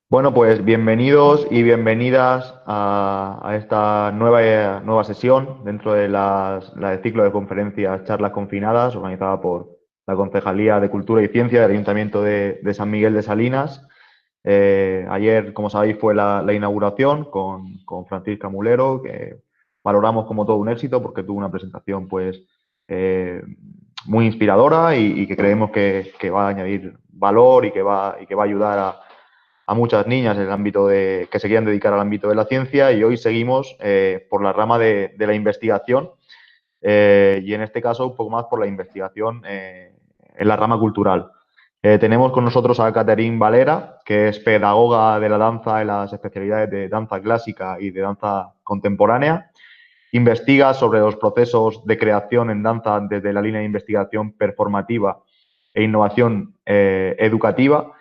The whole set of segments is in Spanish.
Bueno, pues bienvenidos y bienvenidas a esta nueva sesión dentro de del ciclo de conferencias Charlas Confinadas, organizada por la Concejalía de Cultura y Ciencia del Ayuntamiento de San Miguel de Salinas. Ayer, como sabéis, fue la inauguración con Francisca Mulero, que valoramos como todo un éxito porque tuvo una presentación pues, muy inspiradora y que creemos que va a añadir valor y que va a ayudar a muchas niñas en el ámbito que se quieran dedicar al ámbito de la ciencia, y hoy seguimos por la rama de la investigación, y en este caso un poco más por la investigación en la rama cultural. Tenemos con nosotros a Catherine Valera, que es pedagoga de la danza en las especialidades de danza clásica y de danza contemporánea. Investiga sobre los procesos de creación en danza desde la línea de investigación performativa e innovación educativa.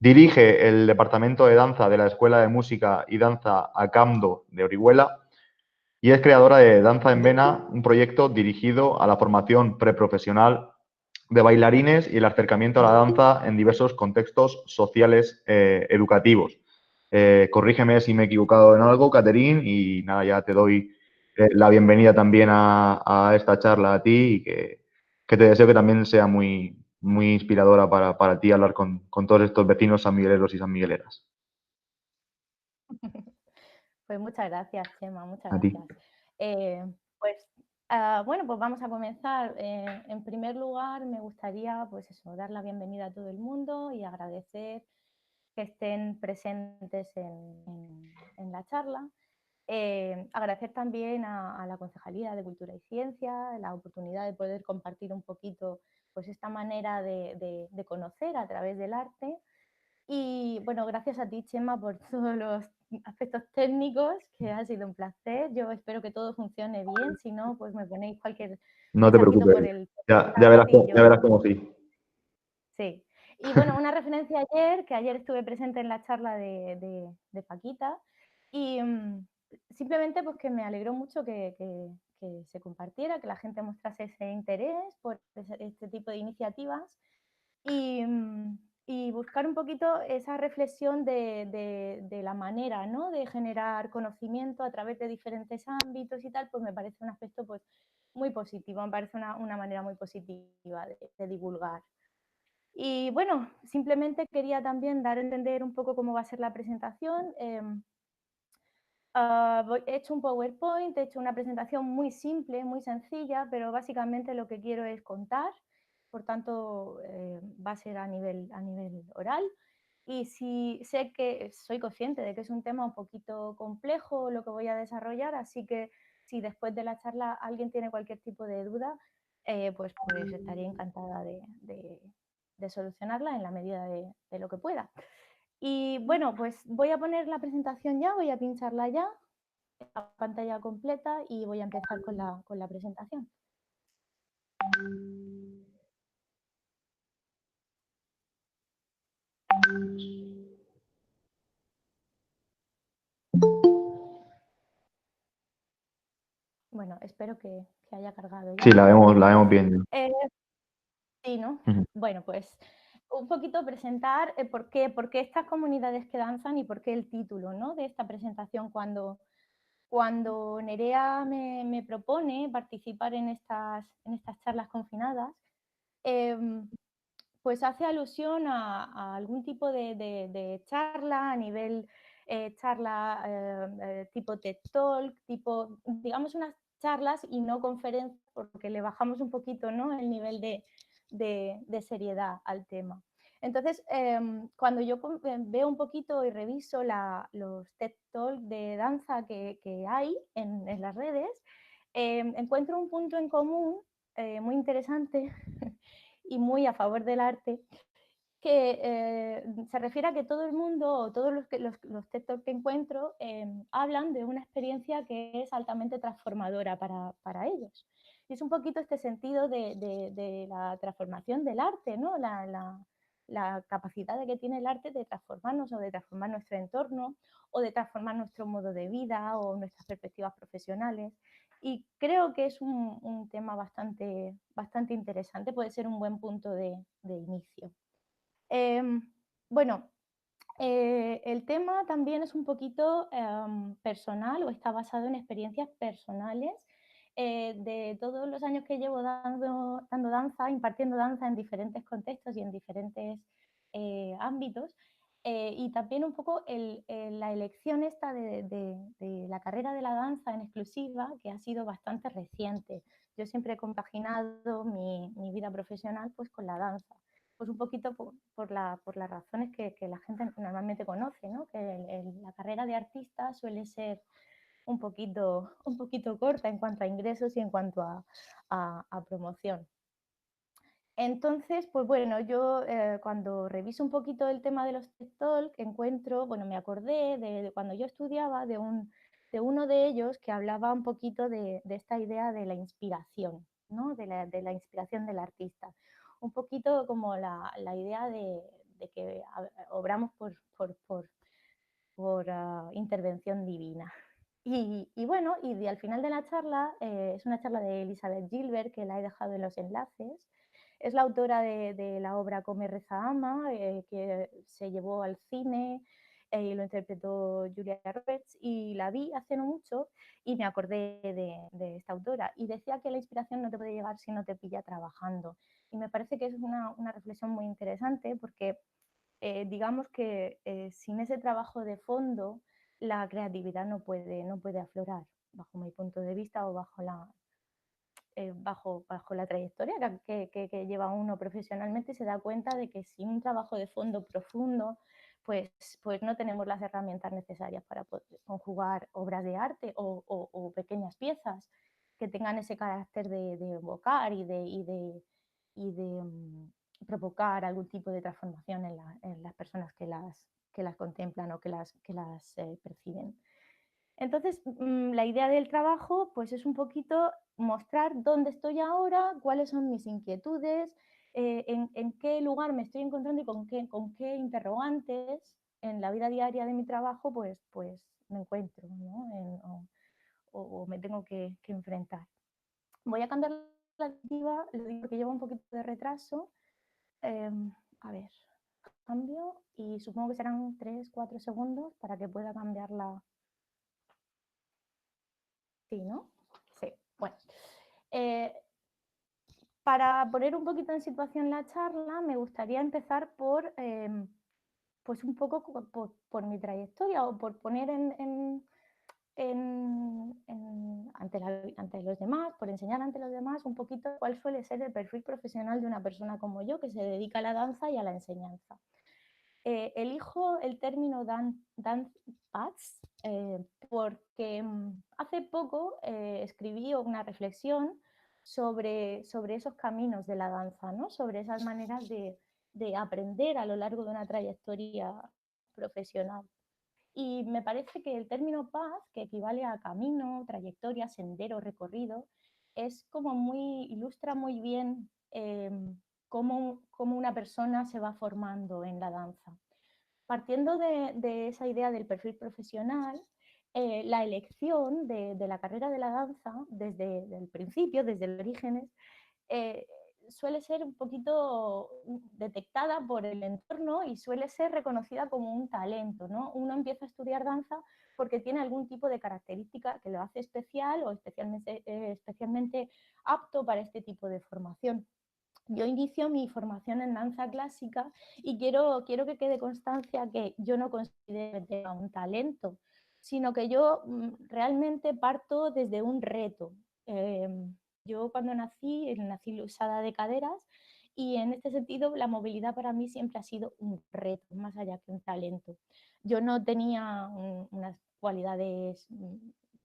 Dirige el departamento de danza de la Escuela de Música y Danza ACAMDO de Orihuela y es creadora de Danza en Vena, un proyecto dirigido a la formación preprofesional de bailarines y el acercamiento a la danza en diversos contextos sociales educativos. Corrígeme si me he equivocado en algo, Catherine, y nada, ya te doy la bienvenida también a esta charla a ti y que te deseo que también sea muy inspiradora para ti hablar con todos estos vecinos sanmigueleros y sanmigueleras. Pues muchas gracias, Chema, muchas A ti. gracias. Eh, pues bueno, pues vamos a comenzar. En primer lugar, me gustaría pues eso, dar la bienvenida a todo el mundo y agradecer que estén presentes en la charla. Agradecer también a la Concejalía de Cultura y Ciencia la oportunidad de poder compartir un poquito pues, esta manera de conocer a través del arte. Y bueno, gracias a ti, Chema, por todos los aspectos técnicos, que ha sido un placer. Yo espero que todo funcione bien, si no, pues me ponéis cualquier No te mensajito preocupes. por el Ya, chat y ya yo... verás cómo sí. Sí. Y bueno, una referencia ayer, que ayer estuve presente en la charla de Paquita, y simplemente pues que me alegró mucho que se compartiera, que la gente mostrase ese interés por este tipo de iniciativas y, y buscar un poquito esa reflexión de la manera, ¿no?, de generar conocimiento a través de diferentes ámbitos y tal, pues me parece un aspecto pues muy positivo, me parece una manera muy positiva de divulgar. Y bueno, simplemente quería también dar a entender un poco cómo va a ser la presentación. He hecho un PowerPoint, he hecho una presentación muy simple, muy sencilla, pero básicamente lo que quiero es contar, por tanto va a ser a nivel oral. Y si sé que soy consciente de que es un tema un poquito complejo lo que voy a desarrollar, así que si después de la charla alguien tiene cualquier tipo de duda, pues estaría encantada de solucionarla en la medida de lo que pueda. Y bueno, pues voy a poner la presentación ya, voy a pincharla ya, la pantalla completa y voy a empezar con la presentación. Bueno, espero que haya cargado Sí, ya. la vemos bien. Eh, sí, ¿no? Ujú. Bueno, pues un poquito presentar por qué estas comunidades que danzan y por qué el título, ¿no?, de esta presentación. Cuando Nerea me propone participar en estas charlas confinadas, pues hace alusión a algún tipo de charla a nivel charla tipo TED Talk, tipo, digamos, unas charlas y no conferencias, porque le bajamos un poquito, ¿no?, el nivel de seriedad al tema. Entonces, cuando yo veo un poquito y reviso los TED Talk de danza que hay en las redes, encuentro un punto en común muy interesante y muy a favor del arte, que se refiere a que todo el mundo o todos los TED Talk que encuentro hablan de una experiencia que es altamente transformadora para ellos. Y es un poquito este sentido de la transformación del arte, ¿no? La capacidad de que tiene el arte de transformarnos o de transformar nuestro entorno o de transformar nuestro modo de vida o nuestras perspectivas profesionales. Y creo que es un tema bastante interesante, puede ser un buen punto de inicio. Eh, bueno, El tema también es un poquito personal o está basado en experiencias personales de todos los años que llevo dando danza, impartiendo danza en diferentes contextos y en diferentes ámbitos. Y también un poco la elección esta de la carrera de la danza en exclusiva, que ha sido bastante reciente. Yo siempre he compaginado mi vida profesional pues, con la danza pues un poquito por las razones que la gente normalmente conoce, ¿no? Que la carrera de artista suele ser un poquito corta en cuanto a ingresos y en cuanto a promoción. Entonces, pues bueno, yo cuando reviso un poquito el tema de los TED Talk, encuentro, bueno, me acordé de cuando yo estudiaba de uno de ellos que hablaba un poquito de esta idea de la inspiración, ¿no? De la inspiración del artista. Un poquito como la idea de que obramos por intervención divina. Y bueno, al final de la charla, es una charla de Elizabeth Gilbert, que la he dejado en los enlaces. Es la autora de la obra Come, Reza, Ama, que se llevó al cine y lo interpretó Julia Roberts. Y la vi hace no mucho y me acordé de esta autora. Y decía que la inspiración no te puede llegar si no te pilla trabajando. Y me parece que es una reflexión muy interesante porque digamos que sin ese trabajo de fondo la creatividad no puede aflorar, bajo mi punto de vista o bajo la trayectoria que lleva uno profesionalmente, se da cuenta de que sin un trabajo de fondo profundo, pues no tenemos las herramientas necesarias para poder conjugar obras de arte o pequeñas piezas que tengan ese carácter de evocar y de provocar algún tipo de transformación en las personas que las contemplan o que las perciben. Entonces, la idea del trabajo pues es un poquito mostrar dónde estoy ahora, cuáles son mis inquietudes, en qué lugar me estoy encontrando y con qué interrogantes en la vida diaria de mi trabajo pues me encuentro, ¿no? O me tengo que enfrentar. Voy a cambiar la diapositiva, lo digo porque lleva un poquito de retraso. A ver, cambio y supongo que serán 3-4 segundos para que pueda cambiarla. Sí, ¿no? Sí, bueno. Eh, para poner un poquito en situación la charla, me gustaría empezar pues un poco por mi trayectoria o por poner ante los demás, por enseñar ante los demás un poquito cuál suele ser el perfil profesional de una persona como yo que se dedica a la danza y a la enseñanza. Elijo el término dance paths porque hace poco escribí una reflexión sobre esos caminos de la danza, ¿no? Sobre esas maneras de aprender a lo largo de una trayectoria profesional. Y me parece que el término path, que equivale a camino, trayectoria, sendero, recorrido, es como ilustra muy bien cómo una persona se va formando en la danza. Partiendo de esa idea del perfil profesional, la elección de la carrera de la danza desde el principio, desde el orígenes, eh, suele ser un poquito detectada por el entorno y suele ser reconocida como un talento, ¿no? Uno empieza a estudiar danza porque tiene algún tipo de característica que lo hace especial o especialmente apto para este tipo de formación. Yo inicio mi formación en danza clásica y quiero que quede constancia que yo no considero que tenga un talento, sino que yo realmente parto desde un reto. Eh, yo cuando nací usada de caderas y en este sentido la movilidad para mí siempre ha sido un reto, más allá que un talento. Yo no tenía unas cualidades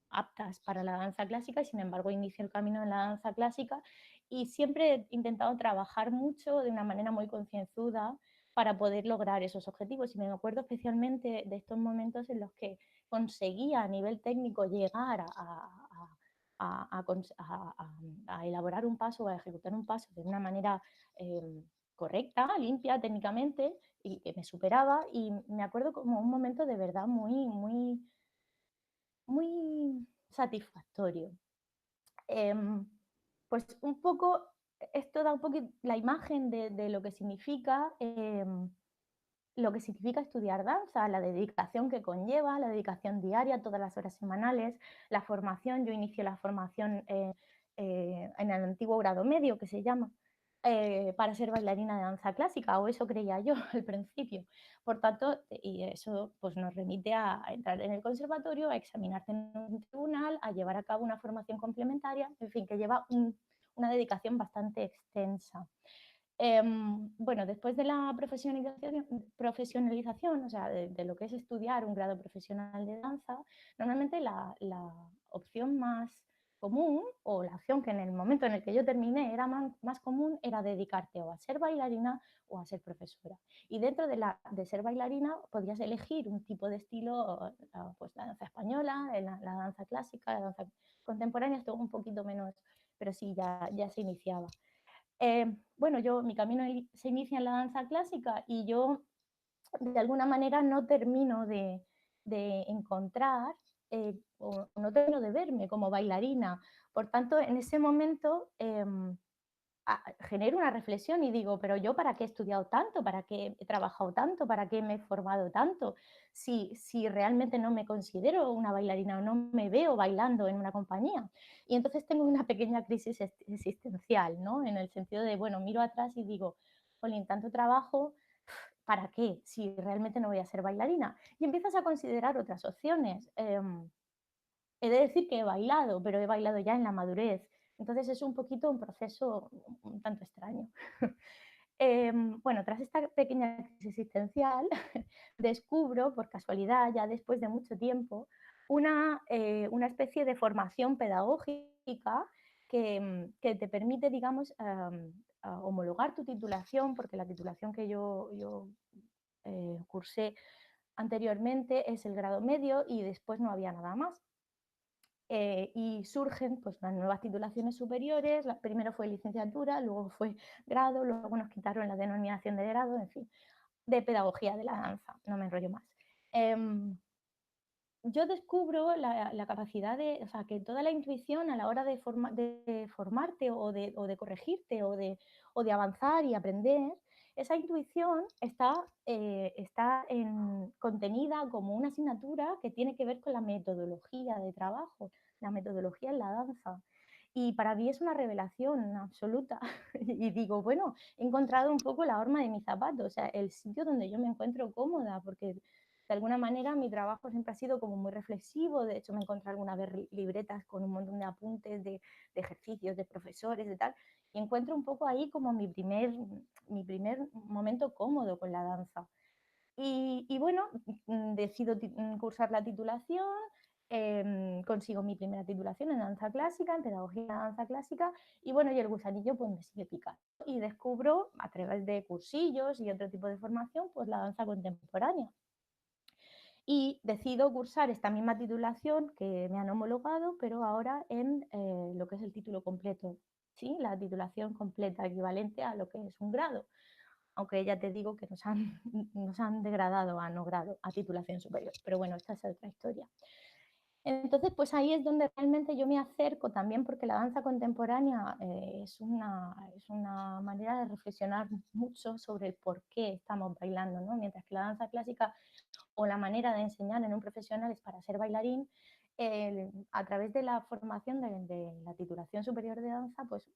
aptas para la danza clásica y sin embargo inicio el camino en la danza clásica y siempre he intentado trabajar mucho de una manera muy concienzuda para poder lograr esos objetivos. Y me acuerdo especialmente de estos momentos en los que conseguía a nivel técnico llegar a elaborar un paso, a ejecutar un paso de una manera correcta, limpia técnicamente y que me superaba. Y me acuerdo como un momento de verdad muy satisfactorio. Pues un poco, esto da un poco la imagen de lo que significa lo que significa estudiar danza, la dedicación que conlleva, la dedicación diaria, todas las horas semanales, la formación. Yo inicio la formación en el antiguo grado medio, que se llama, para ser bailarina de danza clásica, o eso creía yo al principio. Por tanto, y eso pues, nos remite a entrar en el conservatorio, a examinarte en un tribunal, a llevar a cabo una formación complementaria, en fin, que lleva una dedicación bastante extensa. Bueno, después de la profesionalización, o sea, de lo que es estudiar un grado profesional de danza, normalmente la opción más común, o la opción que en el momento en el que yo terminé era más común, era dedicarte o a ser bailarina o a ser profesora. Y dentro de ser bailarina podías elegir un tipo de estilo, pues la danza española, la danza clásica, la danza contemporánea, esto un poquito menos, pero sí, ya se iniciaba. Bueno, mi camino se inicia en la danza clásica y yo de alguna manera no termino de encontrar o no termino de verme como bailarina. Por tanto, en ese momento genero una reflexión y digo, pero yo para qué he estudiado tanto, para qué he trabajado tanto, para qué me he formado tanto, si realmente no me considero una bailarina o no me veo bailando en una compañía. Y entonces tengo una pequeña crisis existencial, ¿no? En el sentido de, bueno, miro atrás y digo, Jolín, tanto trabajo, ¿para qué? Si realmente no voy a ser bailarina. Y empiezas a considerar otras opciones. He de decir que he bailado, pero he bailado ya en la madurez. Entonces es un poquito un proceso un tanto extraño. Bueno, tras esta pequeña crisis existencial, descubro, por casualidad, ya después de mucho tiempo, una especie de formación pedagógica que te permite, digamos, homologar tu titulación, porque la titulación que yo cursé anteriormente es el grado medio y después no había nada más. Y surgen pues, las nuevas titulaciones superiores, primero fue licenciatura, luego fue grado, luego nos quitaron la denominación de grado, en fin, de pedagogía de la danza, no me enrollo más. Yo descubro la capacidad o sea, que toda la intuición a la hora de formarte o de corregirte o de avanzar y aprender, esa intuición está contenida como una asignatura que tiene que ver con la metodología de trabajo, la metodología en la danza. Y para mí es una revelación absoluta. Y digo, bueno, he encontrado un poco la horma de mi zapato, o sea, el sitio donde yo me encuentro cómoda, porque de alguna manera mi trabajo siempre ha sido como muy reflexivo. De hecho me encontré alguna vez libretas con un montón de apuntes de ejercicios, de profesores, de tal, y encuentro un poco ahí como mi primer momento cómodo con la danza. Y bueno, decido cursar la titulación, consigo mi primera titulación en danza clásica, en pedagogía de danza clásica, y bueno, y el gusanillo pues me sigue picando. Y descubro a través de cursillos y otro tipo de formación, pues la danza contemporánea. Y decido cursar esta misma titulación que me han homologado, pero ahora en lo que es el título completo, ¿sí? La titulación completa, equivalente a lo que es un grado, aunque ya te digo que nos han degradado a no grado, a titulación superior, pero bueno, esta es otra historia. Entonces, pues ahí es donde realmente yo me acerco también, porque la danza contemporánea es una manera de reflexionar mucho sobre el por qué estamos bailando, ¿no? Mientras que la danza clásica o la manera de enseñar en un profesional es para ser bailarín, a través de la formación de la titulación superior de danza, pues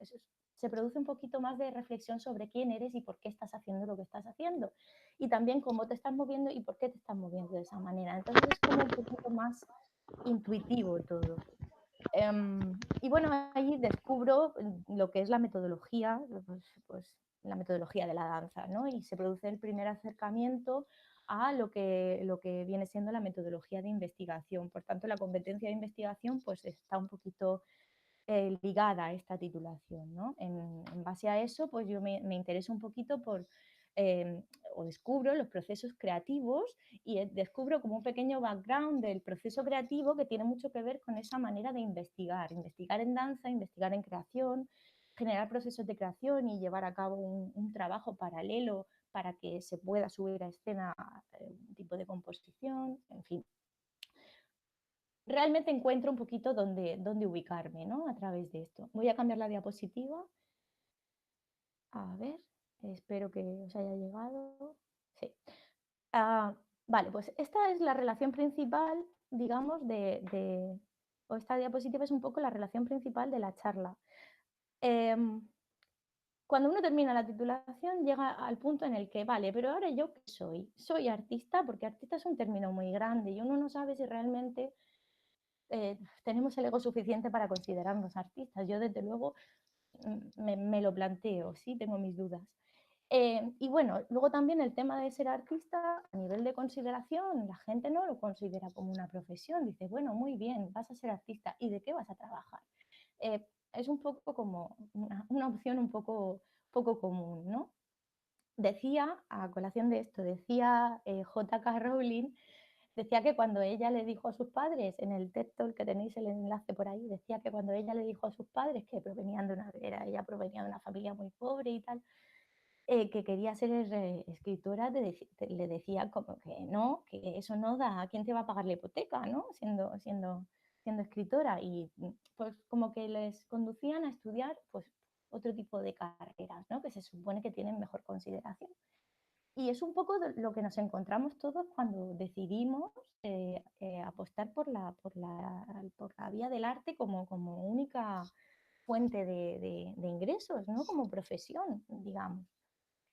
se produce un poquito más de reflexión sobre quién eres y por qué estás haciendo lo que estás haciendo. Y también cómo te estás moviendo y por qué te estás moviendo de esa manera. Entonces es como un poquito más intuitivo todo. Y bueno, ahí descubro lo que es la metodología, pues, la metodología de la danza, ¿no? Y se produce el primer acercamiento a lo que viene siendo la metodología de investigación. Por tanto, la competencia de investigación pues, está un poquito ligada a esta titulación, ¿no? En base a eso, pues yo me intereso un poquito eh, o descubro los procesos creativos y descubro como un pequeño background del proceso creativo que tiene mucho que ver con esa manera de investigar en danza, investigar en creación, generar procesos de creación y llevar a cabo un trabajo paralelo para que se pueda subir a escena un tipo de composición, en fin. Realmente encuentro un poquito dónde ubicarme, ¿no? A través de esto. Voy a cambiar la diapositiva. A ver, espero que os haya llegado. Sí. Vale, pues esta es la relación principal, digamos, o esta diapositiva es un poco la relación principal de la charla. Em, Cuando uno termina la titulación llega al punto en el que, vale, pero ahora yo qué soy. Soy artista, porque artista es un término muy grande y uno no sabe si realmente tenemos el ego suficiente para considerarnos artistas. Yo desde luego me lo planteo, sí, tengo mis dudas. Y bueno, luego también el tema de ser artista, a nivel de consideración, la gente no lo considera como una profesión. Dice, bueno, muy bien, vas a ser artista, ¿y de qué vas a trabajar? Es un poco como una opción un poco común, ¿no? Decía, a colación de esto, decía J.K. Rowling, decía que cuando ella le dijo a sus padres, en el TED Talk que tenéis el enlace por ahí, decía que cuando ella le dijo a sus padres que ella provenía de una familia muy pobre y tal, que quería ser escritora, le decía como que no, que eso no da, ¿a quién te va a pagar la hipoteca, ¿no? Siendo escritora. Y pues como que les conducían a estudiar pues otro tipo de carreras, ¿no? Que se supone que tienen mejor consideración. Y es un poco lo que nos encontramos todos cuando decidimos apostar por la vía del arte como única fuente de ingresos, ¿no? Como profesión, digamos.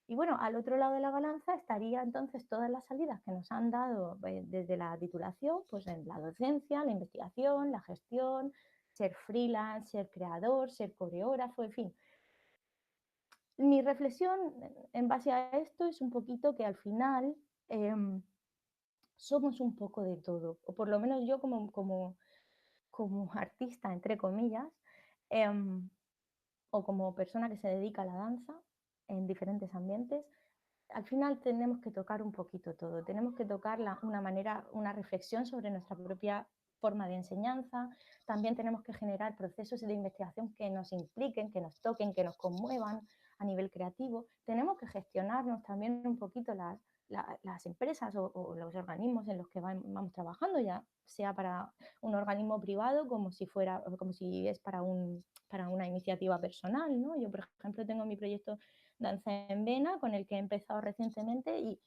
Y bueno, al otro lado de la balanza estaría entonces todas las salidas que nos han dado desde la titulación, pues en la docencia, la investigación, la gestión, ser freelance, ser creador, ser coreógrafo, en fin. Mi reflexión en base a esto es un poquito que al final eh, somos un poco de todo, o por lo menos yo como artista, entre comillas, eh, o como persona que se dedica a la danza en diferentes ambientes, al final tenemos que tocar un poquito todo, tenemos que tocar una reflexión sobre nuestra propia forma de enseñanza, también tenemos que generar procesos de investigación que nos impliquen, que nos toquen, que nos conmuevan a nivel creativo, tenemos que gestionarnos también un poquito las empresas o los organismos en los que vamos trabajando, ya sea para un organismo privado como si es para una iniciativa personal, ¿no? Yo, por ejemplo, tengo mi proyecto Danza en Vena, con el que he empezado recientemente y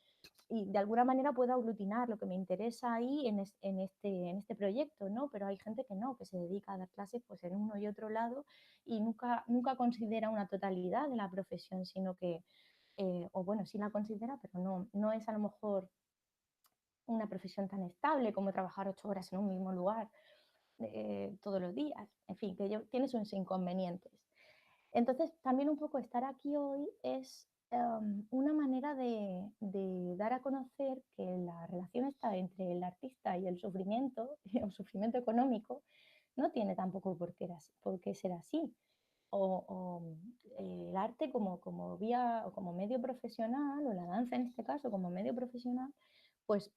de alguna manera puedo aglutinar lo que me interesa ahí en este proyecto, ¿no? Pero hay gente que no, que se dedica a dar clases pues en uno y otro lado y nunca considera una totalidad de la profesión, sino que, o bueno, sí la considera, pero no es a lo mejor una profesión tan estable como trabajar 8 horas en un mismo lugar todos los días. En fin, tiene sus inconvenientes. Entonces, también un poco estar aquí hoy es una manera de dar a conocer que la relación está entre el artista y el sufrimiento, el sufrimiento económico, no tiene tampoco por qué ser así. El arte como vía o como medio profesional, o la danza en este caso como medio profesional, pues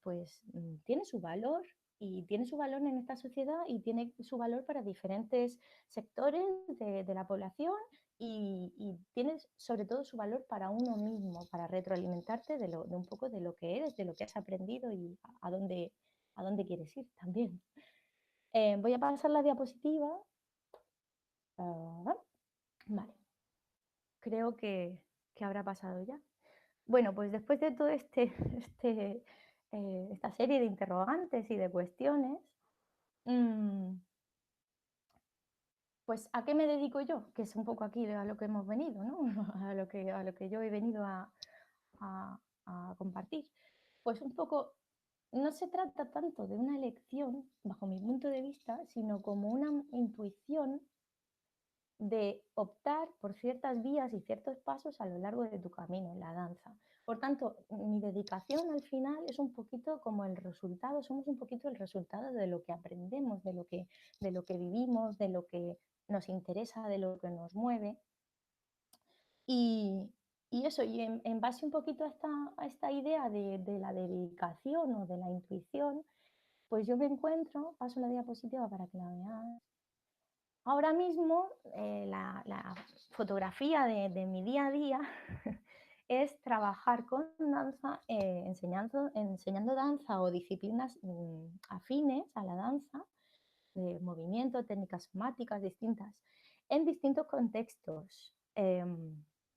tiene su valor y tiene su valor en esta sociedad y tiene su valor para diferentes sectores de la población y tiene sobre todo su valor para uno mismo, para retroalimentarte de un poco de lo que eres, de lo que has aprendido y a dónde quieres ir también. Voy a pasar la diapositiva. Ah, vale, creo que habrá pasado ya. Bueno, pues después de todo esta serie de interrogantes y de cuestiones, mm, pues ¿a qué me dedico yo? Que es un poco aquí a lo que hemos venido, ¿no? A lo que yo he venido a compartir. Pues un poco, no se trata tanto de una elección, bajo mi punto de vista, sino como una intuición de optar por ciertas vías y ciertos pasos a lo largo de tu camino en la danza. Por tanto, mi dedicación al final es un poquito como el resultado, somos un poquito el resultado de lo que aprendemos, de lo que vivimos, de lo que nos interesa, de lo que nos mueve. Y, y eso, y en base un poquito a esta idea de la dedicación o de la intuición, pues yo me encuentro, paso la diapositiva para que la veáis. Ahora mismo la fotografía de mi día a día es trabajar con danza, enseñando danza o disciplinas afines a la danza, de movimiento, técnicas somáticas distintas, en distintos contextos.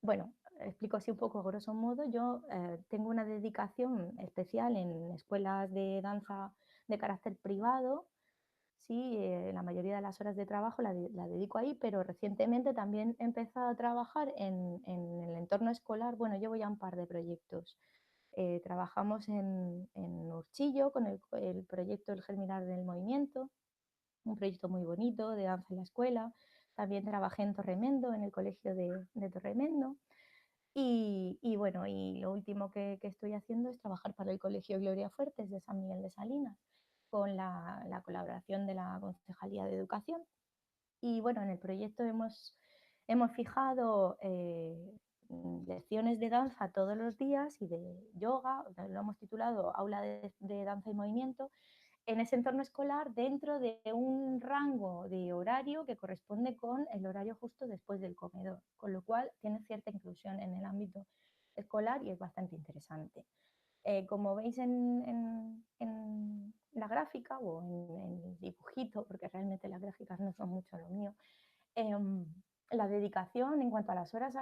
Bueno, explico así un poco grosso modo, yo tengo una dedicación especial en escuelas de danza de carácter privado. Sí, la mayoría de las horas de trabajo la dedico ahí, pero recientemente también he empezado a trabajar en el entorno escolar. Bueno, llevo ya un par de proyectos. Trabajamos en Urchillo con el proyecto El Germinar del Movimiento, un proyecto muy bonito de danza en la escuela. También trabajé en Torremendo, en el colegio de Torremendo. Y bueno, y lo último que estoy haciendo es trabajar para el Colegio Gloria Fuertes de San Miguel de Salinas, con la colaboración de la Concejalía de Educación. Y bueno, en el proyecto hemos fijado lecciones de danza todos los días y de yoga, lo hemos titulado Aula de Danza y Movimiento, en ese entorno escolar dentro de un rango de horario que corresponde con el horario justo después del comedor, con lo cual tiene cierta inclusión en el ámbito escolar y es bastante interesante. Como veis en la gráfica o en el dibujito, porque realmente las gráficas no son mucho lo mío, em, la dedicación en cuanto a las horas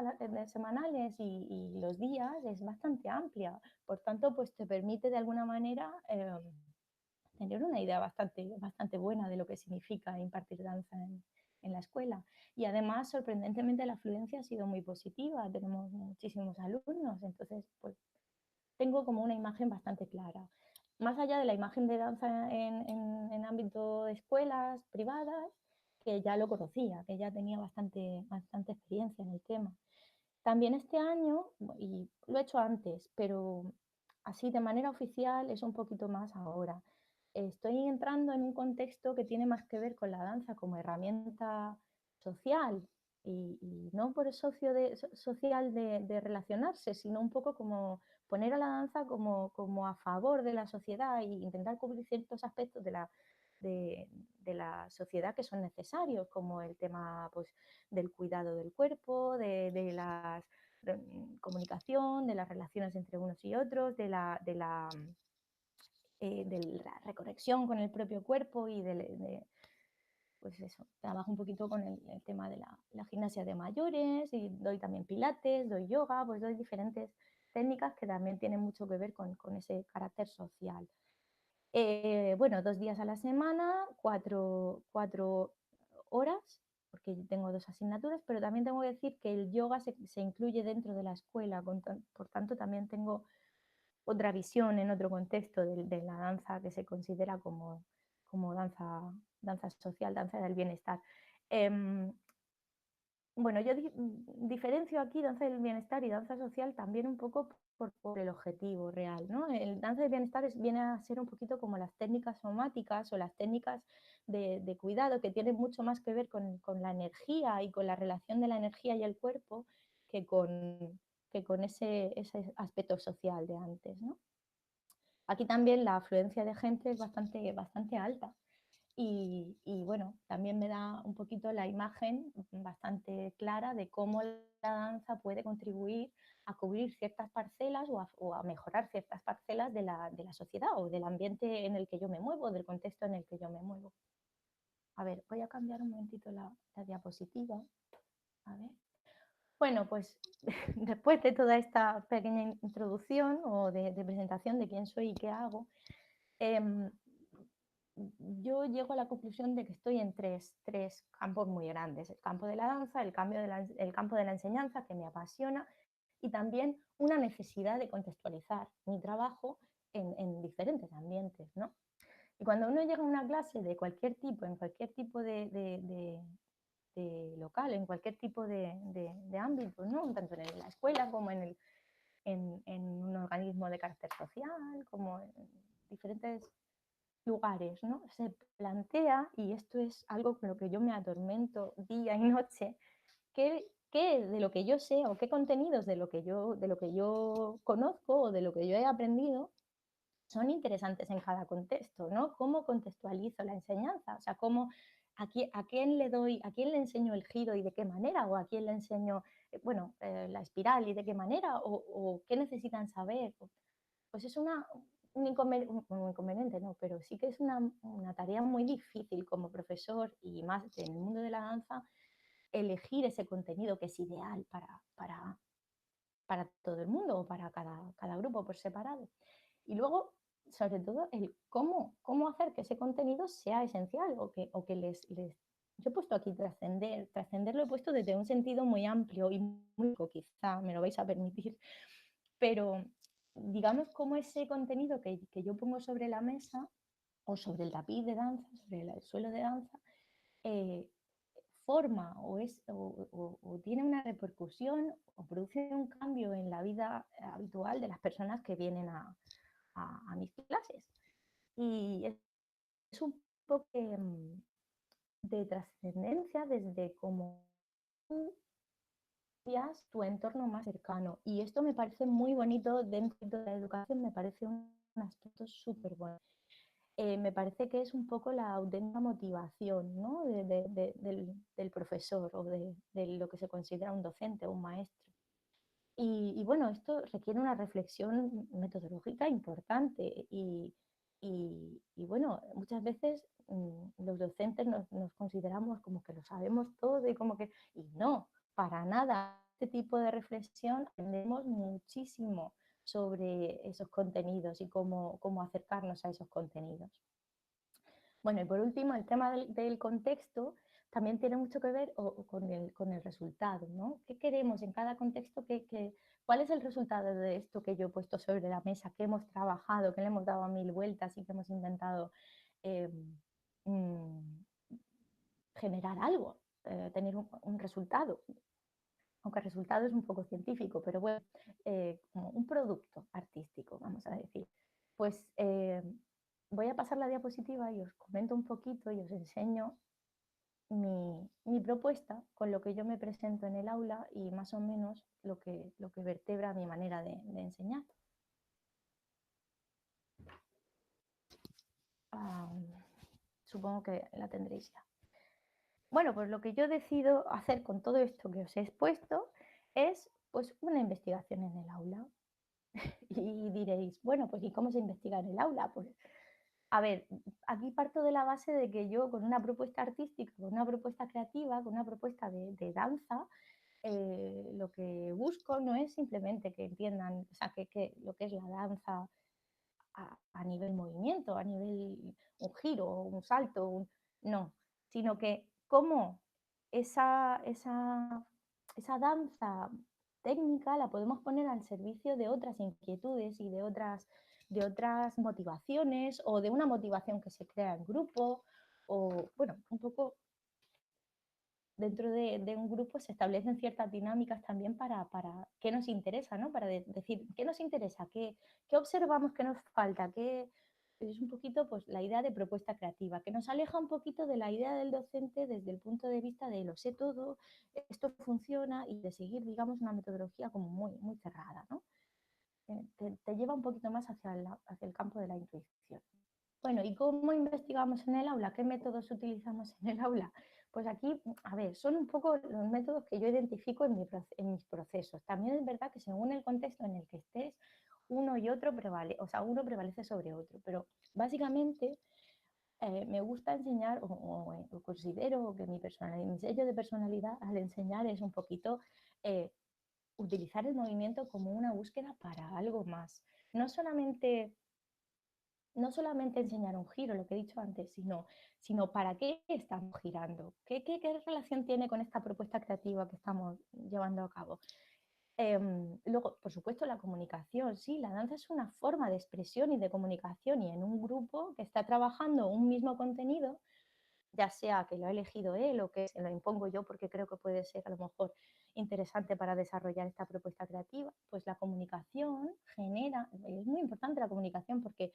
semanales y los días es bastante amplia. Por tanto, pues te permite de alguna manera tener una idea bastante buena de lo que significa impartir danza en la escuela. Y además, sorprendentemente, la afluencia ha sido muy positiva. Tenemos muchísimos alumnos, entonces, pues tengo como una imagen bastante clara. Más allá de la imagen de danza en ámbito de escuelas privadas, que ya lo conocía, que ya tenía bastante experiencia en el tema. También este año, y lo he hecho antes, pero así de manera oficial es un poquito más ahora. Estoy entrando en un contexto que tiene más que ver con la danza como herramienta social y no por el social de relacionarse, sino un poco como poner a la danza como a favor de la sociedad e intentar cubrir ciertos aspectos de, de la sociedad que son necesarios, como el tema pues, del cuidado del cuerpo, de la comunicación, de las relaciones entre unos y otros, de la reconexión con el propio cuerpo y pues eso, trabajo un poquito con el tema de la gimnasia de mayores y doy también pilates, doy yoga, pues doy diferentes técnicas que también tienen mucho que ver con ese carácter social. Bueno, 2 días a la semana, cuatro horas, porque tengo 2 asignaturas, pero también tengo que decir que el yoga se incluye dentro de la escuela, por tanto también tengo otra visión en otro contexto de la danza que se considera como danza social, danza del bienestar. Em, bueno, yo diferencio aquí danza del bienestar y danza social también un poco por el objetivo real, ¿no? El danza del bienestar viene a ser un poquito como las técnicas somáticas o las técnicas de cuidado que tienen mucho más que ver con la energía y con la relación de la energía y el cuerpo que con ese aspecto social de antes, ¿no? Aquí también la afluencia de gente es bastante alta. Y bueno, también me da un poquito la imagen bastante clara de cómo la danza puede contribuir a cubrir ciertas parcelas o a mejorar ciertas parcelas de la sociedad o del ambiente en el que yo me muevo, del contexto en el que yo me muevo. A ver, voy a cambiar un momentito la diapositiva. A ver. Bueno, pues después de toda esta pequeña introducción o de presentación de quién soy y qué hago, eh, yo llego a la conclusión de que estoy en tres campos muy grandes. El campo de la danza, el campo de la enseñanza, que me apasiona, y también una necesidad de contextualizar mi trabajo en diferentes ambientes, ¿no? Y cuando uno llega a una clase de cualquier tipo, en cualquier tipo de local, en cualquier tipo de ámbito, ¿no? Tanto en la escuela como en un organismo de carácter social, como en diferentes lugares, ¿no? Se plantea, y esto es algo con lo que yo me atormento día y noche, qué de lo que yo sé o qué contenidos de lo que yo conozco o de lo que yo he aprendido son interesantes en cada contexto, ¿no? ¿Cómo contextualizo la enseñanza? O sea, a quién le doy, a quién le enseño el giro y de qué manera, o a quién le enseño, la espiral y de qué manera, o qué necesitan saber. Pues es un inconveniente, no, pero sí que es una tarea muy difícil como profesor y más en el mundo de la danza, elegir ese contenido que es ideal para todo el mundo o para cada grupo por separado. Y luego, sobre todo, el cómo hacer que ese contenido sea esencial o que les... Yo he puesto aquí trascender, trascender lo he puesto desde un sentido muy amplio y muy quizá, me lo vais a permitir, pero digamos cómo ese contenido que yo pongo sobre la mesa o sobre el tapiz de danza, sobre el suelo de danza, eh, forma o tiene una repercusión o produce un cambio en la vida habitual de las personas que vienen a mis clases. Y es un poco de trascendencia desde cómo tú veas tu entorno más cercano. Y esto me parece muy bonito dentro de la educación, me parece un aspecto súper bueno. Me parece que es un poco la auténtica motivación, ¿no? Del profesor o de lo que se considera un docente o un maestro. Y bueno, esto requiere una reflexión metodológica importante y bueno, muchas veces los docentes nos consideramos como que lo sabemos todo y como que, y no, para nada. Este tipo de reflexión aprendemos muchísimo sobre esos contenidos y cómo acercarnos a esos contenidos. Bueno, y por último, el tema del contexto también tiene mucho que ver con el resultado, ¿no? ¿Qué queremos en cada contexto? ¿Cuál es el resultado de esto que yo he puesto sobre la mesa, que hemos trabajado, que le hemos dado 1000 vueltas y que hemos intentado eh, mm, generar algo, tener un resultado? Aunque el resultado es un poco científico, pero bueno, como un producto artístico, vamos a decir. Pues voy a pasar la diapositiva y os comento un poquito y os enseño mi propuesta con lo que yo me presento en el aula y más o menos lo que vertebra mi manera de enseñar. Supongo que la tendréis ya. Bueno, pues lo que yo decido hacer con todo esto que os he expuesto es pues una investigación en el aula. Y diréis, bueno, pues ¿y cómo se investiga en el aula? Pues a ver, aquí parto de la base de que yo con una propuesta artística, con una propuesta creativa, con una propuesta de danza, lo que busco no es simplemente que entiendan, o sea, que lo que es la danza a nivel movimiento, a nivel un giro, un salto, no, sino que cómo esa danza técnica la podemos poner al servicio de otras inquietudes y de otras motivaciones o de una motivación que se crea en grupo o, bueno, un poco dentro de un grupo se establecen ciertas dinámicas también para qué nos interesa, ¿no? Para decir qué nos interesa, qué observamos que nos falta, qué es un poquito pues, la idea de propuesta creativa, que nos aleja un poquito de la idea del docente desde el punto de vista de lo sé todo, esto funciona y de seguir, digamos, una metodología como muy cerrada, ¿no? Te lleva un poquito más hacia el campo de la intuición. Bueno, ¿y cómo investigamos en el aula? ¿Qué métodos utilizamos en el aula? Pues aquí, a ver, son un poco los métodos que yo identifico en mis procesos. También es verdad que según el contexto en el que estés, uno y otro o sea, uno prevalece sobre otro, pero básicamente me gusta enseñar o considero que mi sello de personalidad al enseñar es un poquito utilizar el movimiento como una búsqueda para algo más. No solamente enseñar un giro, lo que he dicho antes, sino para qué estamos girando, qué relación tiene con esta propuesta creativa que estamos llevando a cabo. Luego, por supuesto, la comunicación, sí, la danza es una forma de expresión y de comunicación y en un grupo que está trabajando un mismo contenido, ya sea que lo ha elegido él o que se lo impongo yo porque creo que puede ser a lo mejor interesante para desarrollar esta propuesta creativa, pues la comunicación genera, es muy importante la comunicación porque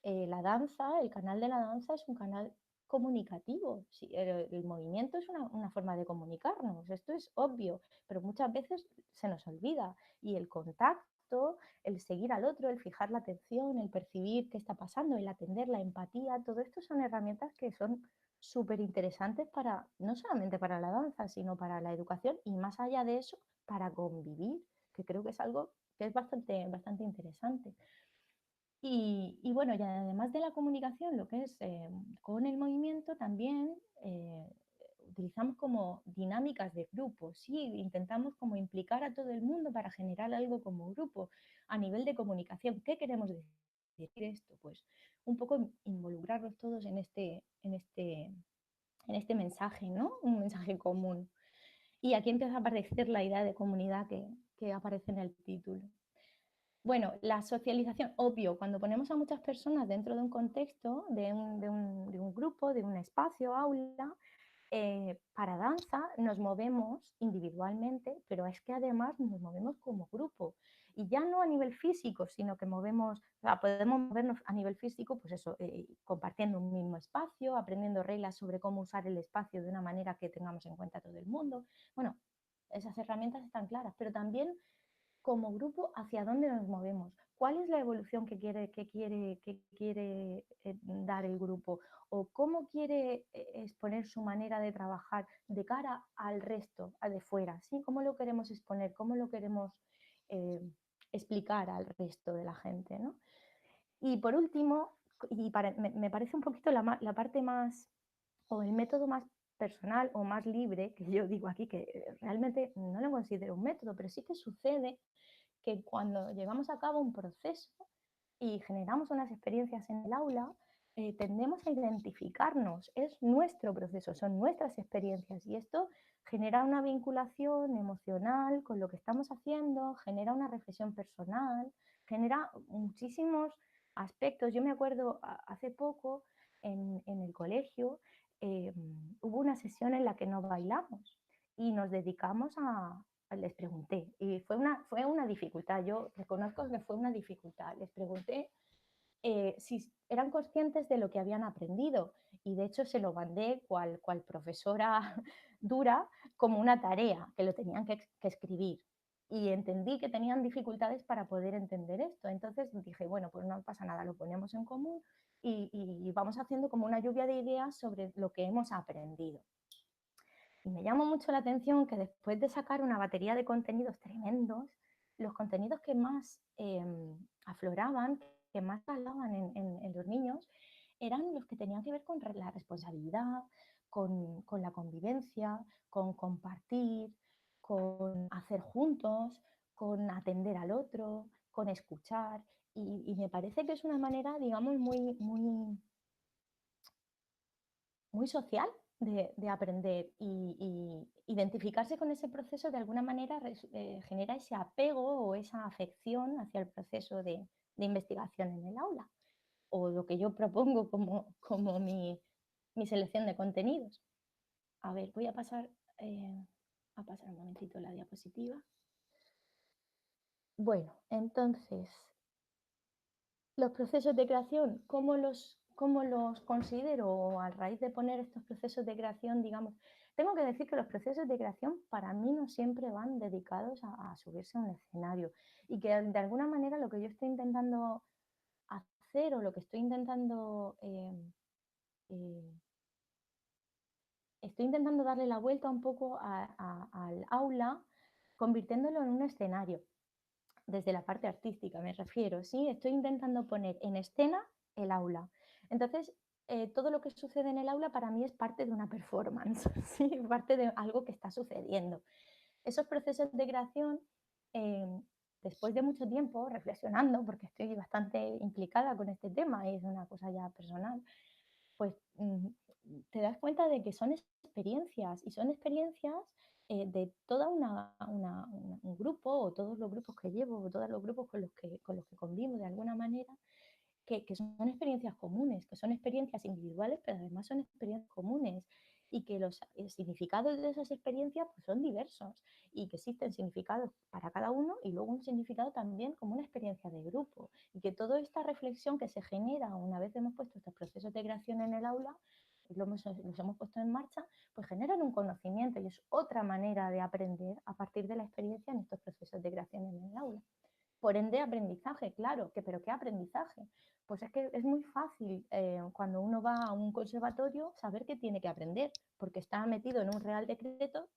la danza, el canal de la danza es un canal comunicativo. Sí, el movimiento es una forma de comunicarnos, esto es obvio, pero muchas veces se nos olvida. Y el contacto, el seguir al otro, el fijar la atención, el percibir qué está pasando, el atender, la empatía, todo esto son herramientas que son súper interesantes para, no solamente para la danza, sino para la educación y más allá de eso, para convivir, que creo que es algo que es bastante interesante. Y bueno, y además de la comunicación, lo que es con el movimiento, también utilizamos como dinámicas de grupo, ¿sí? Intentamos como implicar a todo el mundo para generar algo como grupo a nivel de comunicación. ¿Qué queremos decir esto? Pues un poco involucrarlos todos en este mensaje, ¿no? Un mensaje común. Y aquí empieza a aparecer la idea de comunidad que aparece en el título. Bueno, la socialización, obvio, cuando ponemos a muchas personas dentro de un contexto, de un grupo, de un espacio, aula, para danza nos movemos individualmente, pero es que además nos movemos como grupo. Y ya no a nivel físico, sino que movemos, o sea, podemos movernos a nivel físico, pues eso, compartiendo un mismo espacio, aprendiendo reglas sobre cómo usar el espacio de una manera que tengamos en cuenta todo el mundo. Bueno, esas herramientas están claras, pero también como grupo hacia dónde nos movemos, cuál es la evolución que quiere dar el grupo o cómo quiere exponer su manera de trabajar de cara al resto, a de fuera, ¿sí? ¿Cómo lo queremos exponer? ¿Cómo lo queremos eh, explicar al resto de la gente, ¿no? Y por último, me parece un poquito la parte más o el método más personal o más libre, que yo digo aquí que realmente no lo considero un método, pero sí que sucede que cuando llevamos a cabo un proceso y generamos unas experiencias en el aula, tendemos a identificarnos, es nuestro proceso, son nuestras experiencias y esto genera una vinculación emocional con lo que estamos haciendo, genera una reflexión personal, genera muchísimos aspectos. Yo me acuerdo hace poco en el colegio hubo una sesión en la que no bailamos y nos dedicamos les pregunté, y fue una dificultad, yo reconozco que fue una dificultad, les pregunté si eran conscientes de lo que habían aprendido y de hecho se lo mandé cual profesora dura como una tarea, que lo tenían que escribir y entendí que tenían dificultades para poder entender esto, entonces dije, bueno, pues no pasa nada, lo ponemos en común y vamos haciendo como una lluvia de ideas sobre lo que hemos aprendido. Y me llamó mucho la atención que después de sacar una batería de contenidos tremendos, los contenidos que más afloraban, que más hablaban en los niños, eran los que tenían que ver con la responsabilidad, con la convivencia, con compartir, con hacer juntos, con atender al otro, con escuchar. Y me parece que es una manera, digamos, muy social de aprender y identificarse con ese proceso de alguna manera genera ese apego o esa afección hacia el proceso de investigación en el aula o lo que yo propongo como mi selección de contenidos. A ver, voy a pasar un momentito la diapositiva. Bueno, entonces, los procesos de creación, cómo los considero a raíz de poner estos procesos de creación, digamos? Tengo que decir que los procesos de creación para mí no siempre van dedicados a subirse a un escenario y que de alguna manera lo que yo estoy intentando hacer o lo que eh, estoy intentando darle la vuelta un poco al aula, convirtiéndolo en un escenario desde la parte artística me refiero, ¿sí? Estoy intentando poner en escena el aula. Entonces, todo lo que sucede en el aula para mí es parte de una performance, ¿sí? Parte de algo que está sucediendo. Esos procesos de creación, eh, después de mucho tiempo reflexionando, porque estoy bastante implicada con este tema y es una cosa ya personal, pues te das cuenta de que son experiencias y son experiencias de toda un grupo o todos los grupos que llevo o todos los grupos con los que convivo de alguna manera, que son experiencias comunes, que son experiencias individuales, pero además son experiencias comunes y que los significados de esas experiencias pues, son diversos y que existen significados para cada uno y luego un significado también como una experiencia de grupo y que toda esta reflexión que se genera una vez hemos puesto estos procesos de creación en el aula, los hemos puesto en marcha, pues generan un conocimiento y es otra manera de aprender a partir de la experiencia en estos procesos de creación en el aula. Por ende, aprendizaje, claro, pero ¿qué aprendizaje? Pues es que es muy fácil cuando uno va a un conservatorio saber qué tiene que aprender, porque está metido en un real decreto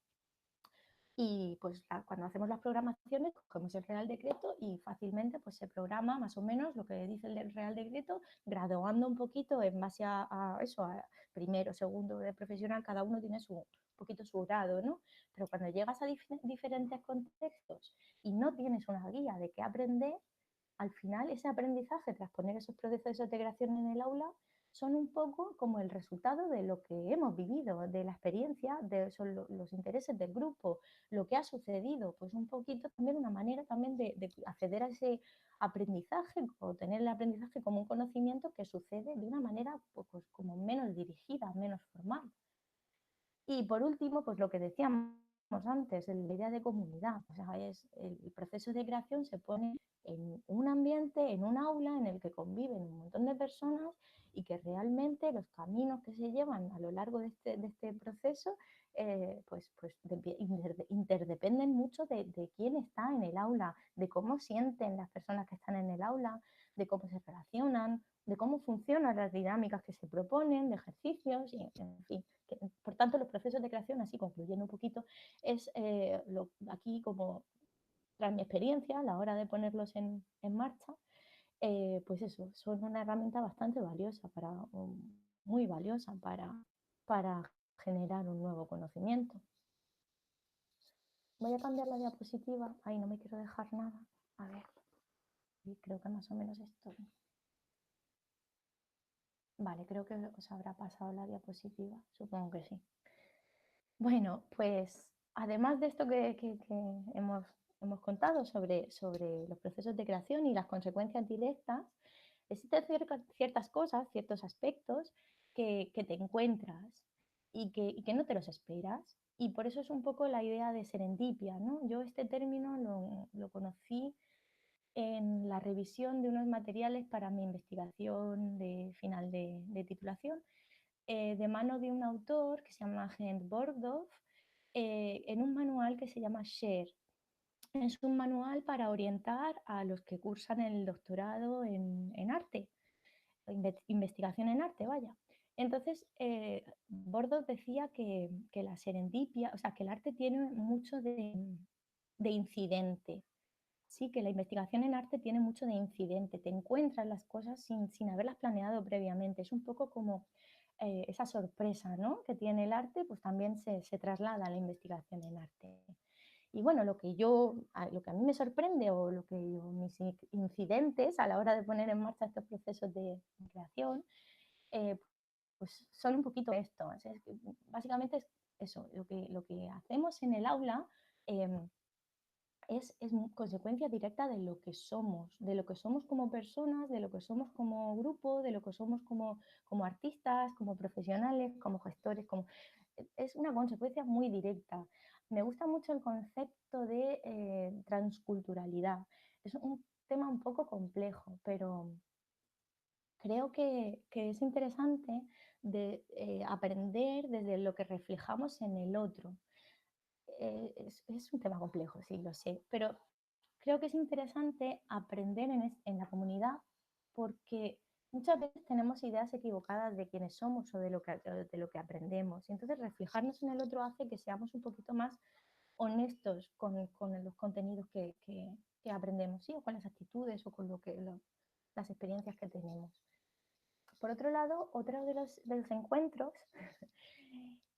Y pues cuando hacemos las programaciones, cogemos el Real Decreto y fácilmente pues, se programa más o menos lo que dice el Real Decreto, graduando un poquito en base a eso, a primero, segundo de profesional, cada uno tiene un poquito su grado, ¿no? Pero cuando llegas a diferentes contextos y no tienes una guía de qué aprender, al final ese aprendizaje tras poner esos procesos de creación en el aula son un poco como el resultado de lo que hemos vivido, de la experiencia, son los intereses del grupo, lo que ha sucedido, pues un poquito también una manera también de acceder a ese aprendizaje o tener el aprendizaje como un conocimiento que sucede de una manera pues, como menos dirigida, menos formal. Y por último, pues lo que decíamos antes, la idea de comunidad. O sea, el proceso de creación se pone en un ambiente, en un aula en el que conviven un montón de personas y que realmente los caminos que se llevan a lo largo de este proceso interdependen mucho de quién está en el aula, de cómo sienten las personas que están en el aula, de cómo se relacionan, de cómo funcionan las dinámicas que se proponen, de ejercicios, y, en fin. Por tanto, los procesos de creación, así concluyendo un poquito, es aquí como tras mi experiencia a la hora de ponerlos en marcha, pues eso, son una herramienta bastante valiosa, muy valiosa para generar un nuevo conocimiento. Voy a cambiar la diapositiva, ahí no me quiero dejar nada. A ver, creo que más o menos esto. Vale, creo que os habrá pasado la diapositiva, supongo que sí. Bueno, pues además de esto que hemos contado sobre los procesos de creación y las consecuencias directas, existen ciertas cosas, ciertos aspectos que te encuentras y que no te los esperas. Y por eso es un poco la idea de serendipia, ¿no? Yo este término lo conocí en la revisión de unos materiales para mi investigación de final de titulación, de mano de un autor que se llama Gent Borgdorf, en un manual que se llama Share. Es un manual para orientar a los que cursan el doctorado en arte, investigación en arte, vaya. Entonces, Bordos decía que la serendipia, o sea, que el arte tiene mucho de incidente, sí, que la investigación en arte tiene mucho de incidente, te encuentras las cosas sin haberlas planeado previamente, es un poco como esa sorpresa, ¿no?, que tiene el arte, pues también se traslada a la investigación en arte. Y bueno, lo que a mí me sorprende o mis incidentes a la hora de poner en marcha estos procesos de creación, eh, pues son un poquito esto. Es que básicamente es eso, lo que hacemos en el aula es consecuencia directa de lo que somos como personas, de lo que somos como grupo, de lo que somos como artistas, como profesionales, como gestores, es una consecuencia muy directa. Me gusta mucho el concepto de transculturalidad. Es un tema un poco complejo, pero creo que es interesante de aprender desde lo que reflejamos en el otro. Es un tema complejo, sí, lo sé, pero creo que es interesante aprender en la comunidad porque muchas veces tenemos ideas equivocadas de quiénes somos o de lo que aprendemos. Y entonces reflejarnos en el otro hace que seamos un poquito más honestos con los contenidos que aprendemos, ¿sí? O con las actitudes o con las experiencias que tenemos. Por otro lado, otro de los encuentros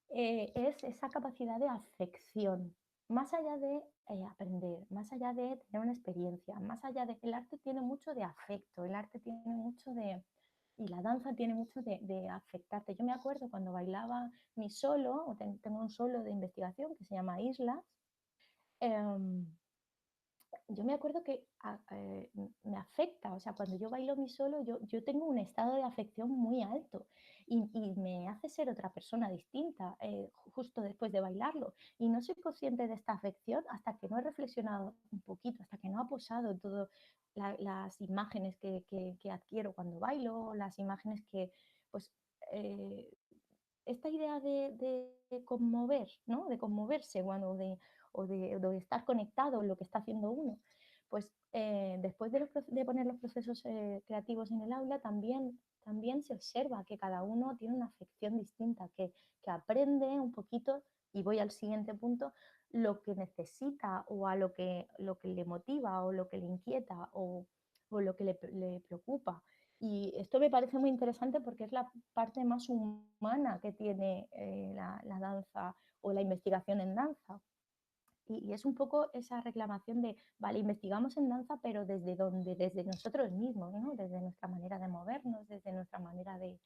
es esa capacidad de afección, más allá de aprender, más allá de tener una experiencia, más allá de... El arte tiene mucho de afecto, el arte tiene mucho de... Y la danza tiene mucho de afectarte. Yo me acuerdo cuando bailaba mi solo, o tengo un solo de investigación que se llama Islas, yo me acuerdo que me afecta, o sea, cuando yo bailo mi solo, yo tengo un estado de afección muy alto y me hace ser otra persona distinta justo después de bailarlo. Y no soy consciente de esta afección hasta que no he reflexionado un poquito, hasta que no ha posado en todas las imágenes que adquiero cuando bailo, las imágenes que, pues, esta idea de conmover, ¿no? De conmoverse bueno, de estar conectado en lo que está haciendo uno. Pues después de poner los procesos creativos en el aula, también se observa que cada uno tiene una afección distinta, que aprende un poquito, y voy al siguiente punto, lo que necesita o a lo que le motiva o lo que le inquieta o lo que le preocupa. Y esto me parece muy interesante porque es la parte más humana que tiene la danza o la investigación en danza. Y es un poco esa reclamación de, vale, investigamos en danza, pero ¿desde dónde? Desde nosotros mismos, ¿no? Desde nuestra manera de movernos, desde nuestra manera de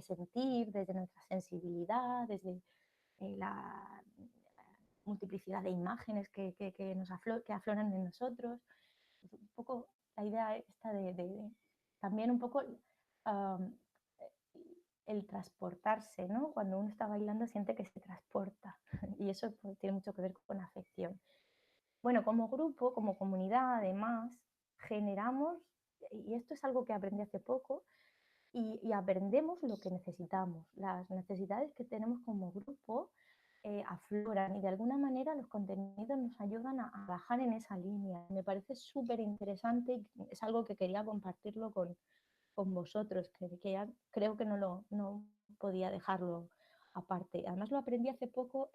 sentir, desde nuestra sensibilidad, desde la multiplicidad de imágenes que afloran en nosotros. Un poco la idea esta también un poco um, el transportarse, ¿no? Cuando uno está bailando siente que se transporta y eso pues, tiene mucho que ver con afección. Bueno, como grupo, como comunidad, además, generamos, y esto es algo que aprendí hace poco, y aprendemos lo que necesitamos. Las necesidades que tenemos como grupo afloran y de alguna manera los contenidos nos ayudan a bajar en esa línea. Me parece súper interesante y es algo que quería compartirlo con vosotros, que ya creo que no podía dejarlo aparte. Además lo aprendí hace poco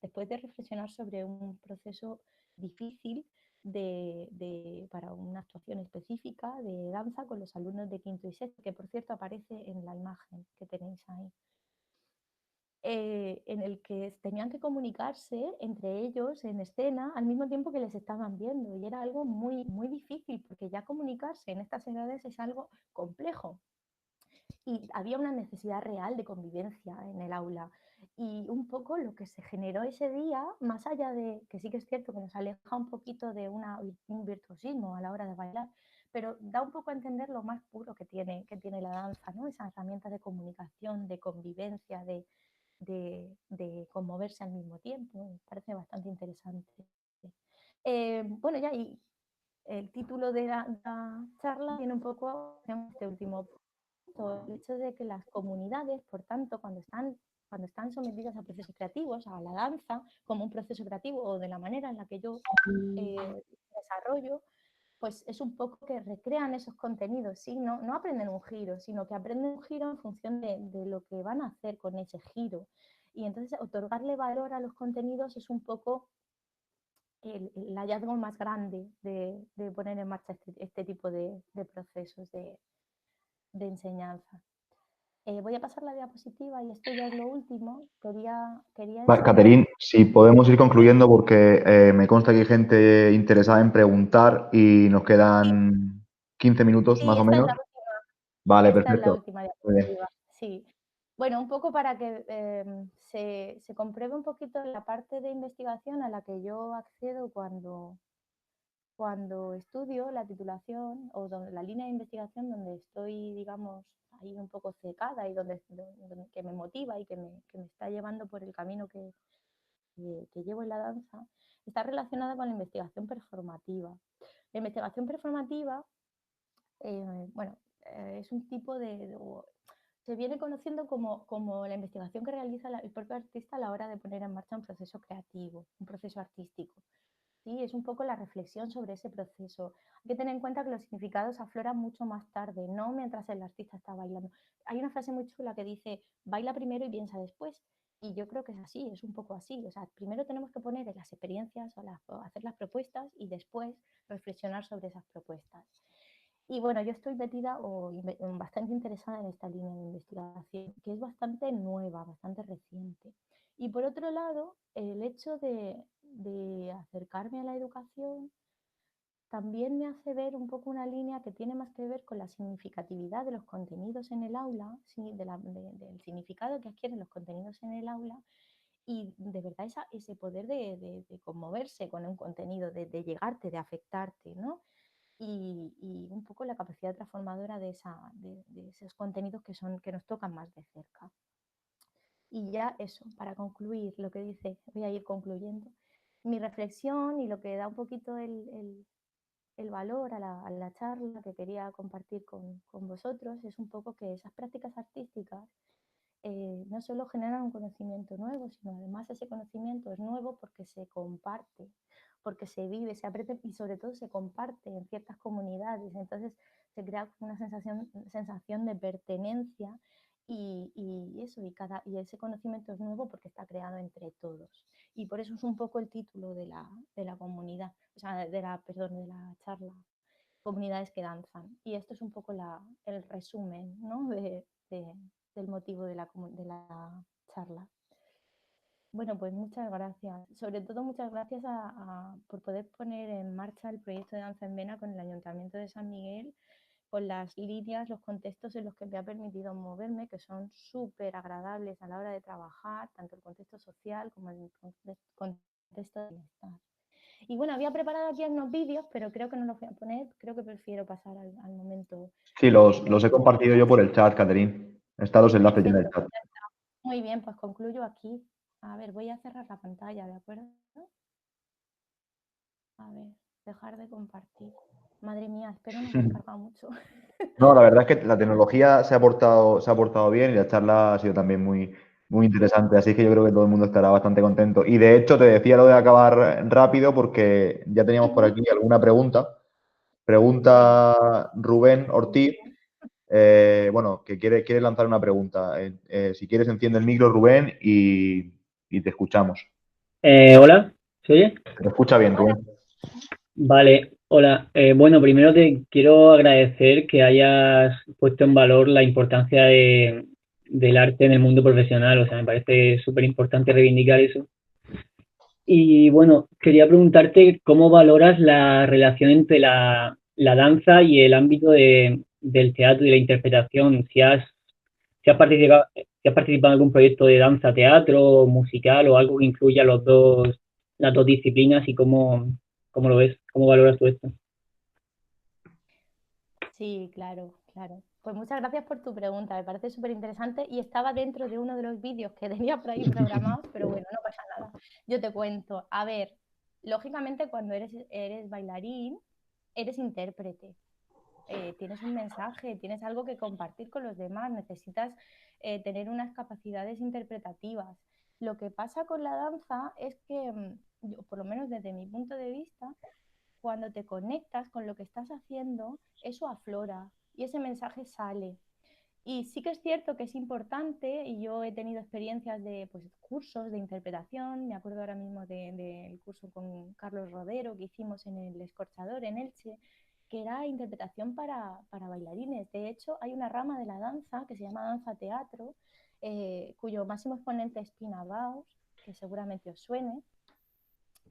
después de reflexionar sobre un proceso difícil para una actuación específica de danza con los alumnos de quinto y sexto, que por cierto aparece en la imagen que tenéis ahí. En el que tenían que comunicarse entre ellos en escena al mismo tiempo que les estaban viendo y era algo muy, muy difícil porque ya comunicarse en estas edades es algo complejo y había una necesidad real de convivencia en el aula. Y un poco lo que se generó ese día, más allá de que sí que es cierto que nos aleja un poquito de un virtuosismo a la hora de bailar, pero da un poco a entender lo más puro que tiene la danza, ¿no? Esa herramienta de comunicación, de convivencia, de conmoverse al mismo tiempo. Me parece bastante interesante. Bueno, ya, y el título de la charla tiene un poco este último el hecho de que las comunidades, por tanto, cuando están sometidas a procesos creativos, a la danza como un proceso creativo o de la manera en la que yo desarrollo, pues es un poco que recrean esos contenidos, ¿sí? No aprenden un giro, sino que aprenden un giro en función de lo que van a hacer con ese giro. Y entonces otorgarle valor a los contenidos es un poco el hallazgo más grande de poner en marcha este tipo de procesos de enseñanza. Voy a pasar la diapositiva y esto ya es lo último. Quería enseñar. Caterín, si podemos ir concluyendo porque me consta que hay gente interesada en preguntar y nos Sí, quedan 15 minutos más sí, o esta es menos. la última, Vale, esta es la perfecto. última Muy bien. diapositiva. Sí. Bueno, un poco para que se compruebe un poquito la parte de investigación a la que yo accedo cuando estudio la titulación o la línea de investigación donde estoy, digamos, ahí un poco secada y que me motiva y que me está llevando por el camino que llevo en la danza, está relacionada con la investigación performativa. La investigación performativa, bueno, es un tipo se viene conociendo como la investigación que realiza el propio artista a la hora de poner en marcha un proceso creativo, un proceso artístico. ¿Sí? Es un poco la reflexión sobre ese proceso. Hay que tener en cuenta que los significados afloran mucho más tarde, no mientras el artista está bailando. Hay una frase muy chula que dice, baila primero y piensa después. Y yo creo que es así, es un poco así. O sea, primero tenemos que poner las experiencias o hacer las propuestas y después reflexionar sobre esas propuestas. Y bueno, yo estoy metida o bastante interesada en esta línea de investigación, que es bastante nueva, bastante reciente. Y por otro lado, el hecho de acercarme a la educación también me hace ver un poco una línea que tiene más que ver con la significatividad de los contenidos en el aula, ¿sí? Del significado que adquieren los contenidos en el aula y de verdad ese poder de conmoverse con un contenido, de llegarte, de afectarte, ¿no? Y un poco la capacidad transformadora de esos contenidos que nos tocan más de cerca. Y ya eso, para concluir lo que dice, voy a ir concluyendo. Mi reflexión y lo que da un poquito el valor a la charla que quería compartir con vosotros es un poco que esas prácticas artísticas no solo generan un conocimiento nuevo, sino además ese conocimiento es nuevo porque se comparte, porque se vive, se aprende y sobre todo se comparte en ciertas comunidades. Entonces se crea una sensación de pertenencia y eso, y ese conocimiento es nuevo porque está creado entre todos. Y por eso es un poco el título de la comunidad, o sea, perdón, de la charla, comunidades que danzan. Y esto es un poco el resumen, ¿no? Del motivo de la charla. Bueno, pues muchas gracias. Sobre todo muchas gracias por poder poner en marcha el proyecto de Danza en Vena con el Ayuntamiento de San Miguel, con las líneas, los contextos en los que me ha permitido moverme, que son súper agradables a la hora de trabajar, tanto el contexto social como el contexto de bienestar. Y bueno, había preparado aquí unos vídeos, pero creo que no los voy a poner, creo que prefiero pasar al momento. Sí, los he compartido yo por el chat, Catherine. Están los enlaces ya en el Perfecto, chat. muy bien, pues concluyo aquí. A ver, voy a cerrar la pantalla, ¿de acuerdo? A ver, dejar de compartir. Madre mía, espero no haber cargado mucho. No, la verdad es que la tecnología se ha portado bien y la charla ha sido también muy interesante, así que yo creo que todo el mundo estará bastante contento. Y de hecho te decía lo de acabar rápido porque ya teníamos por aquí alguna pregunta. Pregunta Rubén Ortiz, bueno, que quiere lanzar una pregunta. Si quieres enciende el micro, Rubén, y te escuchamos. Hola, ¿se oye? Te escucha bien, Hola. Rubén. Vale, hola. Bueno, primero te quiero agradecer que hayas puesto en valor la importancia del arte en el mundo profesional. O sea, me parece súper importante reivindicar eso. Y bueno, quería preguntarte cómo valoras la relación entre la danza y el ámbito del teatro y la interpretación. Si has participado en algún proyecto de danza, teatro, musical o algo que incluya las dos disciplinas y cómo lo ves, cómo valoras tú esto. Sí, claro, claro. Pues muchas gracias por tu pregunta, me parece súper interesante y estaba dentro de uno de los vídeos que tenía por ahí programados, pero bueno, no pasa nada. Yo te cuento. A ver, lógicamente cuando eres bailarín, eres intérprete. Tienes un mensaje, tienes algo que compartir con los demás, necesitas tener unas capacidades interpretativas. Lo que pasa con la danza es que, yo, por lo menos desde mi punto de vista, cuando te conectas con lo que estás haciendo, eso aflora y ese mensaje sale. Y sí que es cierto que es importante, y yo he tenido experiencias de pues, cursos de interpretación, me acuerdo ahora mismo del curso con Carlos Rodero que hicimos en el Escorchador, en Elche, que era interpretación para bailarines. De hecho, hay una rama de la danza que se llama danza teatro, cuyo máximo exponente es Pina Bausch, que seguramente os suene,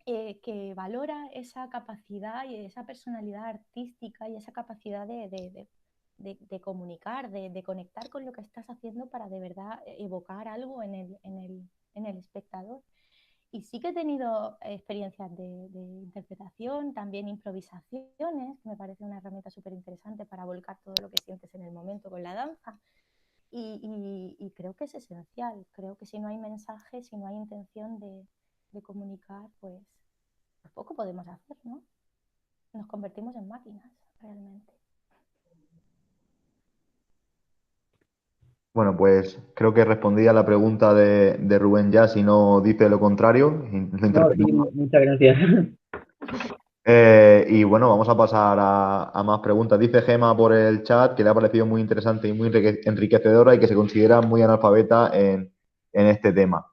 que valora esa capacidad y esa personalidad artística y esa capacidad de comunicar, de conectar con lo que estás haciendo para de verdad evocar algo en el espectador. Y sí que he tenido experiencias de interpretación, también improvisaciones, que me parece una herramienta súper interesante para volcar todo lo que sientes en el momento con la danza. Y creo que es esencial. Creo que si no hay mensaje, si no hay intención de comunicar, pues poco podemos hacer, ¿no? Nos convertimos en máquinas, realmente. Bueno, pues creo que respondí a la pregunta de Rubén ya, si no dice lo contrario. Lo No, sí, interpretamos. muchas gracias. Y bueno, vamos a pasar a más preguntas. Dice Gema por el chat que le ha parecido muy interesante y muy enriquecedora y que se considera muy analfabeta en este tema.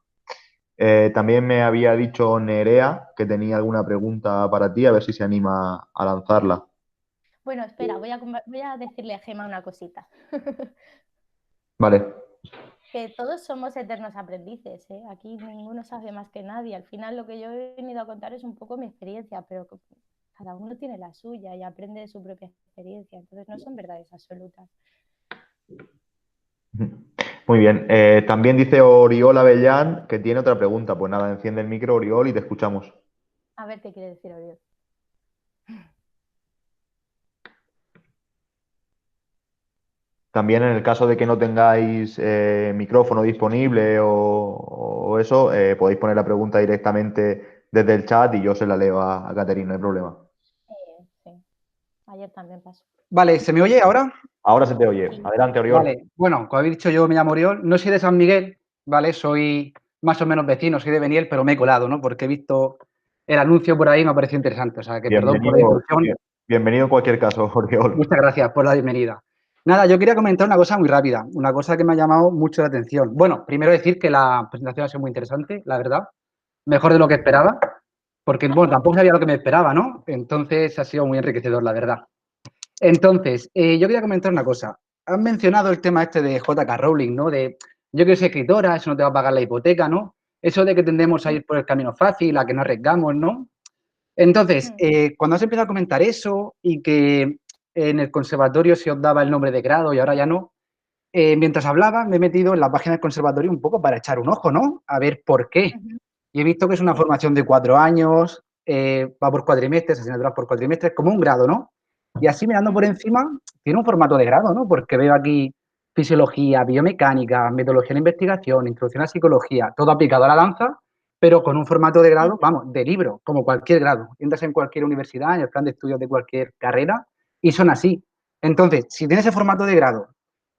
También me había dicho Nerea que tenía alguna pregunta para ti, a ver si se anima a lanzarla. Bueno, espera, voy a decirle a Gema una cosita. Vale. Que todos somos eternos aprendices, ¿eh? Aquí ninguno sabe más que nadie. Al final lo que yo he venido a contar es un poco mi experiencia, pero cada uno tiene la suya y aprende de su propia experiencia. Entonces no son verdades absolutas. Muy bien. También dice Oriol Avellán que tiene otra pregunta. Pues nada, enciende el micro, Oriol, y te escuchamos. A ver qué quiere decir Oriol. También en el caso de que no tengáis micrófono disponible o eso, podéis poner la pregunta directamente desde el chat y yo se la leo a Caterina, no hay problema. Sí, ayer también pasó. Vale, ¿se me oye ahora? Ahora se te oye. Sí. Adelante, Oriol. Vale, bueno, como habéis dicho, yo me llamo Oriol, no soy de San Miguel, ¿vale? Soy más o menos vecino, soy de Beniel, pero me he colado, ¿no? Porque he visto el anuncio por ahí y me ha parecido interesante, o sea, que perdón por la Bienvenido, intrusión. bienvenido en cualquier caso, Oriol. Muchas gracias por la bienvenida. Nada, yo quería comentar una cosa muy rápida, una cosa que me ha llamado mucho la atención. Bueno, primero decir que la presentación ha sido muy interesante, la verdad, mejor de lo que esperaba, porque, bueno, tampoco sabía lo que me esperaba, ¿no? Entonces ha sido muy enriquecedor, la verdad. Entonces, yo quería comentar una cosa. Has mencionado el tema este de J.K. Rowling, ¿no? De yo quiero ser escritora, eso no te va a pagar la hipoteca, ¿no? Eso de que tendemos a ir por el camino fácil, a que no arriesgamos, ¿no? Entonces, cuando has empezado a comentar eso y que en el conservatorio se os daba el nombre de grado y ahora ya no, mientras hablaba me he metido en la página del conservatorio un poco para echar un ojo, ¿no? A ver por qué. Y he visto que es una formación de 4 años, va por cuatrimestres, asignaturas por cuatrimestres, como un grado, ¿no? Y así mirando por encima, tiene un formato de grado, ¿no? Porque veo aquí fisiología, biomecánica, metodología de investigación, introducción a psicología, todo aplicado a la danza, pero con un formato de grado, vamos, de libro, como cualquier grado. Entras en cualquier universidad, en el plan de estudios de cualquier carrera, y son así. Entonces, si tiene ese formato de grado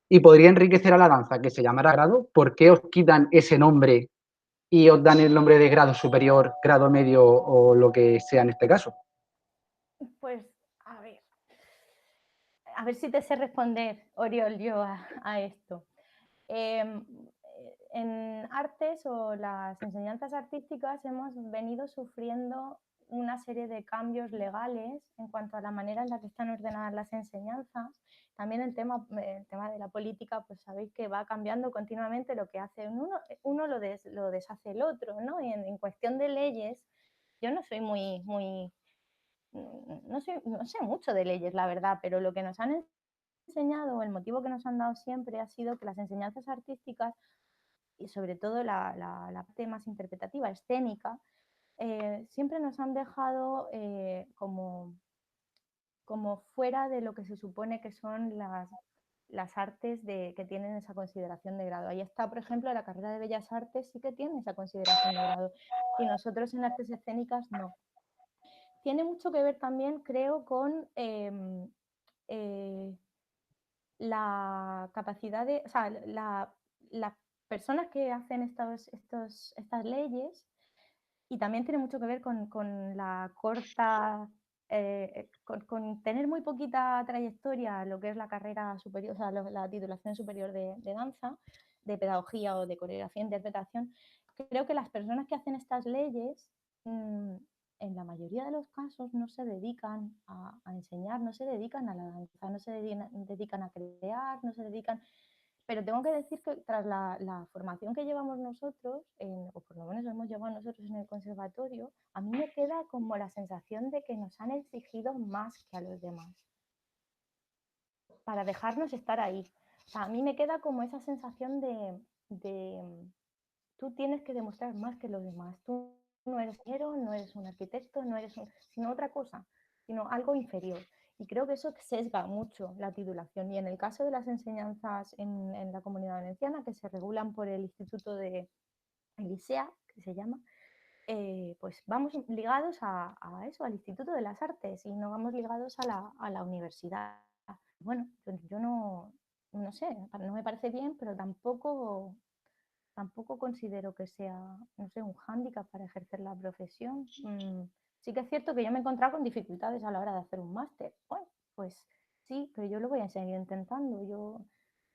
y podría enriquecer a la danza que se llamara grado, ¿por qué os quitan ese nombre y os dan el nombre de grado superior, grado medio o lo que sea en este caso? Pues, a ver si te sé responder, Oriol, yo a esto. En artes o las enseñanzas artísticas hemos venido sufriendo una serie de cambios legales en cuanto a la manera en la que están ordenadas las enseñanzas. También el tema de la política, pues sabéis que va cambiando continuamente, lo que hace uno lo deshace el otro, ¿no? Y en cuestión de leyes, yo no soy no sé mucho de leyes, la verdad, pero lo que nos han enseñado, el motivo que nos han dado siempre ha sido que las enseñanzas artísticas y sobre todo la parte más interpretativa, escénica, siempre nos han dejado como fuera de lo que se supone que son las artes que tienen esa consideración de grado. Ahí está, por ejemplo, la carrera de Bellas Artes sí que tiene esa consideración de grado y nosotros en artes escénicas no. Tiene mucho que ver también, creo, con la capacidad de, o sea, las personas que hacen estas leyes, y también tiene mucho que ver con la corta, con tener muy poquita trayectoria, lo que es la carrera superior, o sea, la titulación superior de danza, de pedagogía o de coreografía e interpretación. Creo que las personas que hacen estas leyes, en la mayoría de los casos, no se dedican a enseñar, no se dedican a la danza, no se dedican a crear, no se dedican. Pero tengo que decir que tras la formación que llevamos nosotros, o por lo menos hemos llevado nosotros en el conservatorio, a mí me queda como la sensación de que nos han exigido más que a los demás para dejarnos estar ahí. O sea, a mí me queda como esa sensación de tú tienes que demostrar más que los demás. Tú no eres ingeniero, no eres un arquitecto, no eres sino otra cosa, sino algo inferior. Y creo que eso sesga mucho la titulación. Y en el caso de las enseñanzas en la Comunidad Valenciana, que se regulan por el Instituto de Elisea, que se llama, pues vamos ligados a eso, al Instituto de las Artes, y no vamos ligados a la universidad. Bueno, yo no sé, no me parece bien, pero tampoco considero que sea, no sé, un hándicap para ejercer la profesión. Sí que es cierto que yo me he encontrado con dificultades a la hora de hacer un máster. Bueno, pues sí, pero yo lo voy a seguir intentando. Yo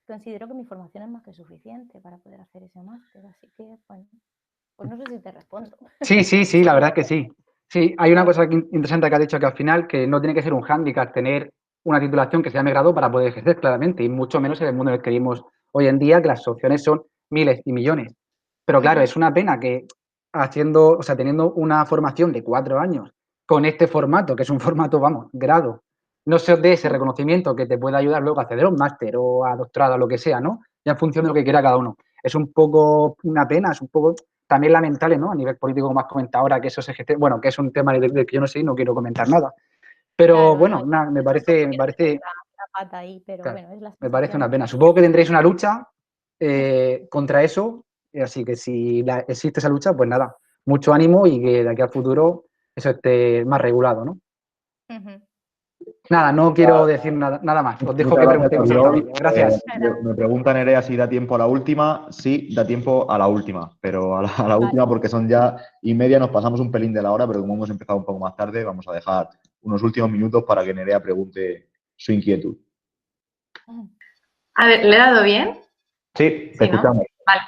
considero que mi formación es más que suficiente para poder hacer ese máster, así que, bueno, pues no sé si te respondo. Sí, la verdad es que sí. Sí, hay una cosa interesante que has dicho, que al final que no tiene que ser un hándicap tener una titulación que se llame grado para poder ejercer claramente, y mucho menos en el mundo en el que vivimos hoy en día, que las opciones son miles y millones. Pero claro, es una pena que teniendo una formación de 4 años con este formato, que es un formato, vamos, grado, no se os dé ese reconocimiento que te pueda ayudar luego a acceder a un máster o a doctorado, o lo que sea, ¿no? Ya en función de lo que quiera cada uno. Es un poco una pena, es un poco también lamentable, ¿no? A nivel político, como has comentado ahora, que eso se gestiona, bueno, que es un tema del que yo no sé y no quiero comentar nada. Pero Claro, bueno, no, me parece la pata ahí, pero claro, bueno, es la me parece sensación una que pena. Supongo que tendréis una lucha contra eso, así que si existe esa lucha, pues nada, mucho ánimo y que de aquí al futuro eso esté más regulado, ¿no? Nada, no quiero decir nada más. Os dejo Muchas que gracias, preguntéis Oriol. Gracias. Me pregunta Nerea si da tiempo a la última. Sí, da tiempo a la última, pero a la Vale. última porque son ya 1:30, nos pasamos un pelín de la hora, pero como hemos empezado un poco más tarde, vamos a dejar unos últimos minutos para que Nerea pregunte su inquietud. A ver, ¿le he dado bien? Sí, te Sí, ¿no? escuchamos. Vale.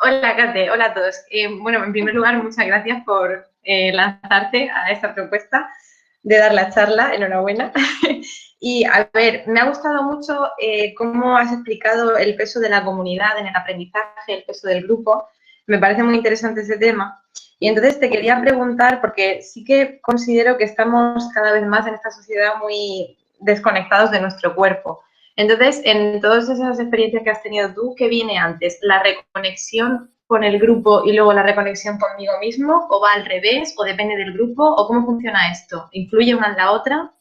Hola, Kate. Hola a todos. Bueno, en primer lugar, muchas gracias por lanzarte a esta propuesta de dar la charla. Enhorabuena. Y, a ver, me ha gustado mucho cómo has explicado el peso de la comunidad en el aprendizaje, el peso del grupo. Me parece muy interesante ese tema. Y entonces te quería preguntar, porque sí que considero que estamos cada vez más en esta sociedad muy desconectados de nuestro cuerpo. Entonces, en todas esas experiencias que has tenido tú, ¿qué viene antes? ¿La reconexión con el grupo y luego la reconexión conmigo mismo? ¿O va al revés? ¿O depende del grupo? ¿O cómo funciona esto? ¿Influye una en la otra?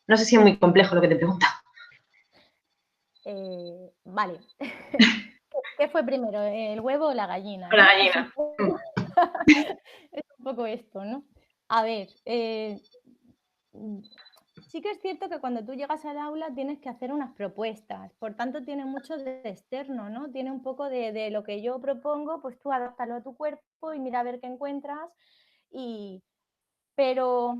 No sé si es muy complejo lo que te he preguntado. Vale. ¿Qué fue primero, el huevo o la gallina? La gallina. Es un poco esto, ¿no? A ver, sí que es cierto que cuando tú llegas al aula tienes que hacer unas propuestas, por tanto tiene mucho de externo, ¿no? Tiene un poco de lo que yo propongo, pues tú adáptalo a tu cuerpo y mira a ver qué encuentras. Pero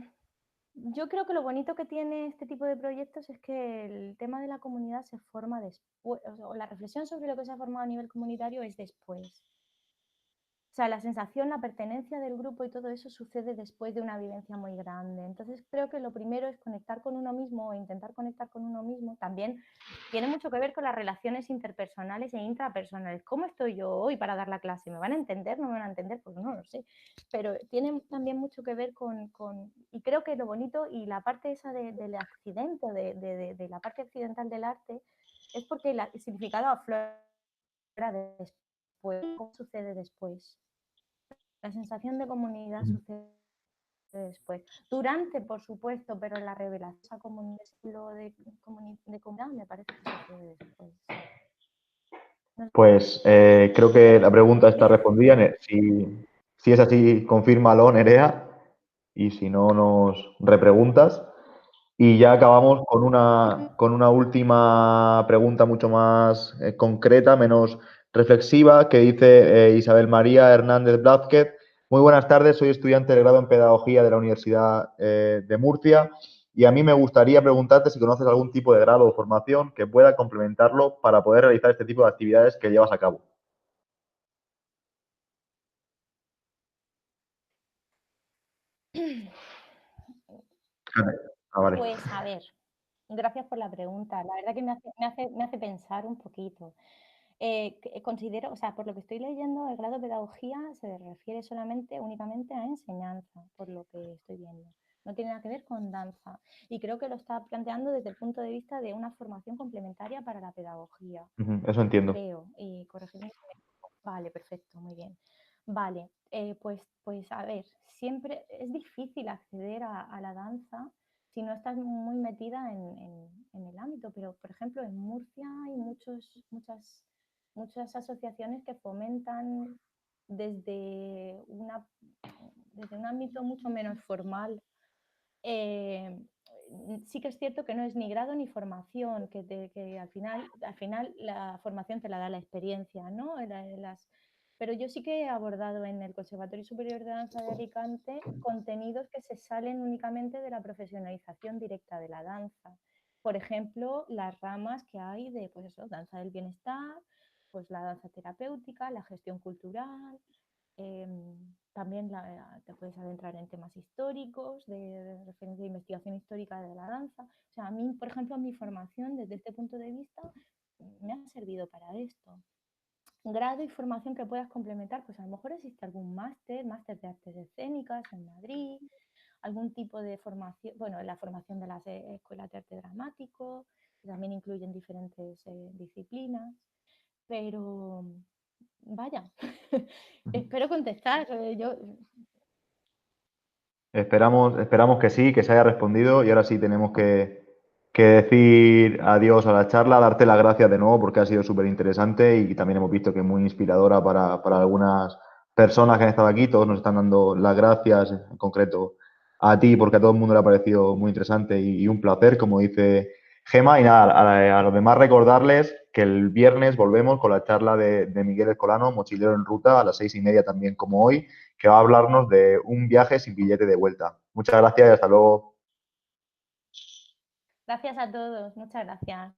yo creo que lo bonito que tiene este tipo de proyectos es que el tema de la comunidad se forma después, o la reflexión sobre lo que se ha formado a nivel comunitario es después. O sea, la sensación, la pertenencia del grupo y todo eso sucede después de una vivencia muy grande. Entonces creo que lo primero es conectar con uno mismo o intentar conectar con uno mismo. También tiene mucho que ver con las relaciones interpersonales e intrapersonales. ¿Cómo estoy yo hoy para dar la clase? ¿Me van a entender? ¿No me van a entender? Pues no lo sé. Pero tiene también mucho que ver y creo que lo bonito y la parte esa del accidente, de la parte accidental del arte, es porque el significado aflora después. ¿Cómo sucede después? La sensación de comunidad sucede después. Durante, por supuesto, pero la revelación de comunidad me parece que sucede después. Pues creo que la pregunta está respondida. Si es así, confírmalo, Nerea. Y si no, nos repreguntas. Y ya acabamos con una última pregunta mucho más concreta, menos reflexiva, que dice Isabel María Hernández Blázquez. Muy buenas tardes, soy estudiante de grado en Pedagogía de la Universidad de Murcia y a mí me gustaría preguntarte si conoces algún tipo de grado o formación que pueda complementarlo para poder realizar este tipo de actividades que llevas a cabo. Vale. Pues a ver, gracias por la pregunta. La verdad que me hace pensar un poquito. Considero, o sea, por lo que estoy leyendo, el grado de pedagogía se refiere únicamente a enseñanza, por lo que estoy viendo. No tiene nada que ver con danza. Y creo que lo está planteando desde el punto de vista de una formación complementaria para la pedagogía. Eso entiendo. Creo, y corregirme. Vale, perfecto, muy bien. Vale, pues a ver, siempre es difícil acceder a la danza si no estás muy metida en el ámbito, pero por ejemplo en Murcia hay muchas asociaciones que fomentan desde un ámbito mucho menos formal. Sí que es cierto que no es ni grado ni formación, que al final la formación te la da la experiencia, ¿no? Pero yo sí que he abordado en el Conservatorio Superior de Danza de Alicante contenidos que se salen únicamente de la profesionalización directa de la danza. Por ejemplo, las ramas que hay de, pues eso, danza del bienestar, pues la danza terapéutica, la gestión cultural, también te puedes adentrar en temas históricos, de referencia de investigación histórica de la danza. O sea, a mí, por ejemplo, mi formación desde este punto de vista me ha servido para esto. Grado y formación que puedas complementar, pues a lo mejor existe algún máster de artes escénicas en Madrid, algún tipo de formación, bueno, la formación de las escuelas de arte dramático, que también incluyen diferentes disciplinas, pero vaya, espero contestar. Esperamos que sí, que se haya respondido y ahora sí tenemos que decir adiós a la charla, darte las gracias de nuevo porque ha sido súper interesante y también hemos visto que es muy inspiradora para algunas personas que han estado aquí. Todos nos están dando las gracias, en concreto a ti porque a todo el mundo le ha parecido muy interesante y un placer, como dice Gema. Y nada, a los demás recordarles que el viernes volvemos con la charla de Miguel Escolano, Mochilero en Ruta, a las 6:30 también como hoy, que va a hablarnos de un viaje sin billete de vuelta. Muchas gracias y hasta luego. Gracias a todos, muchas gracias.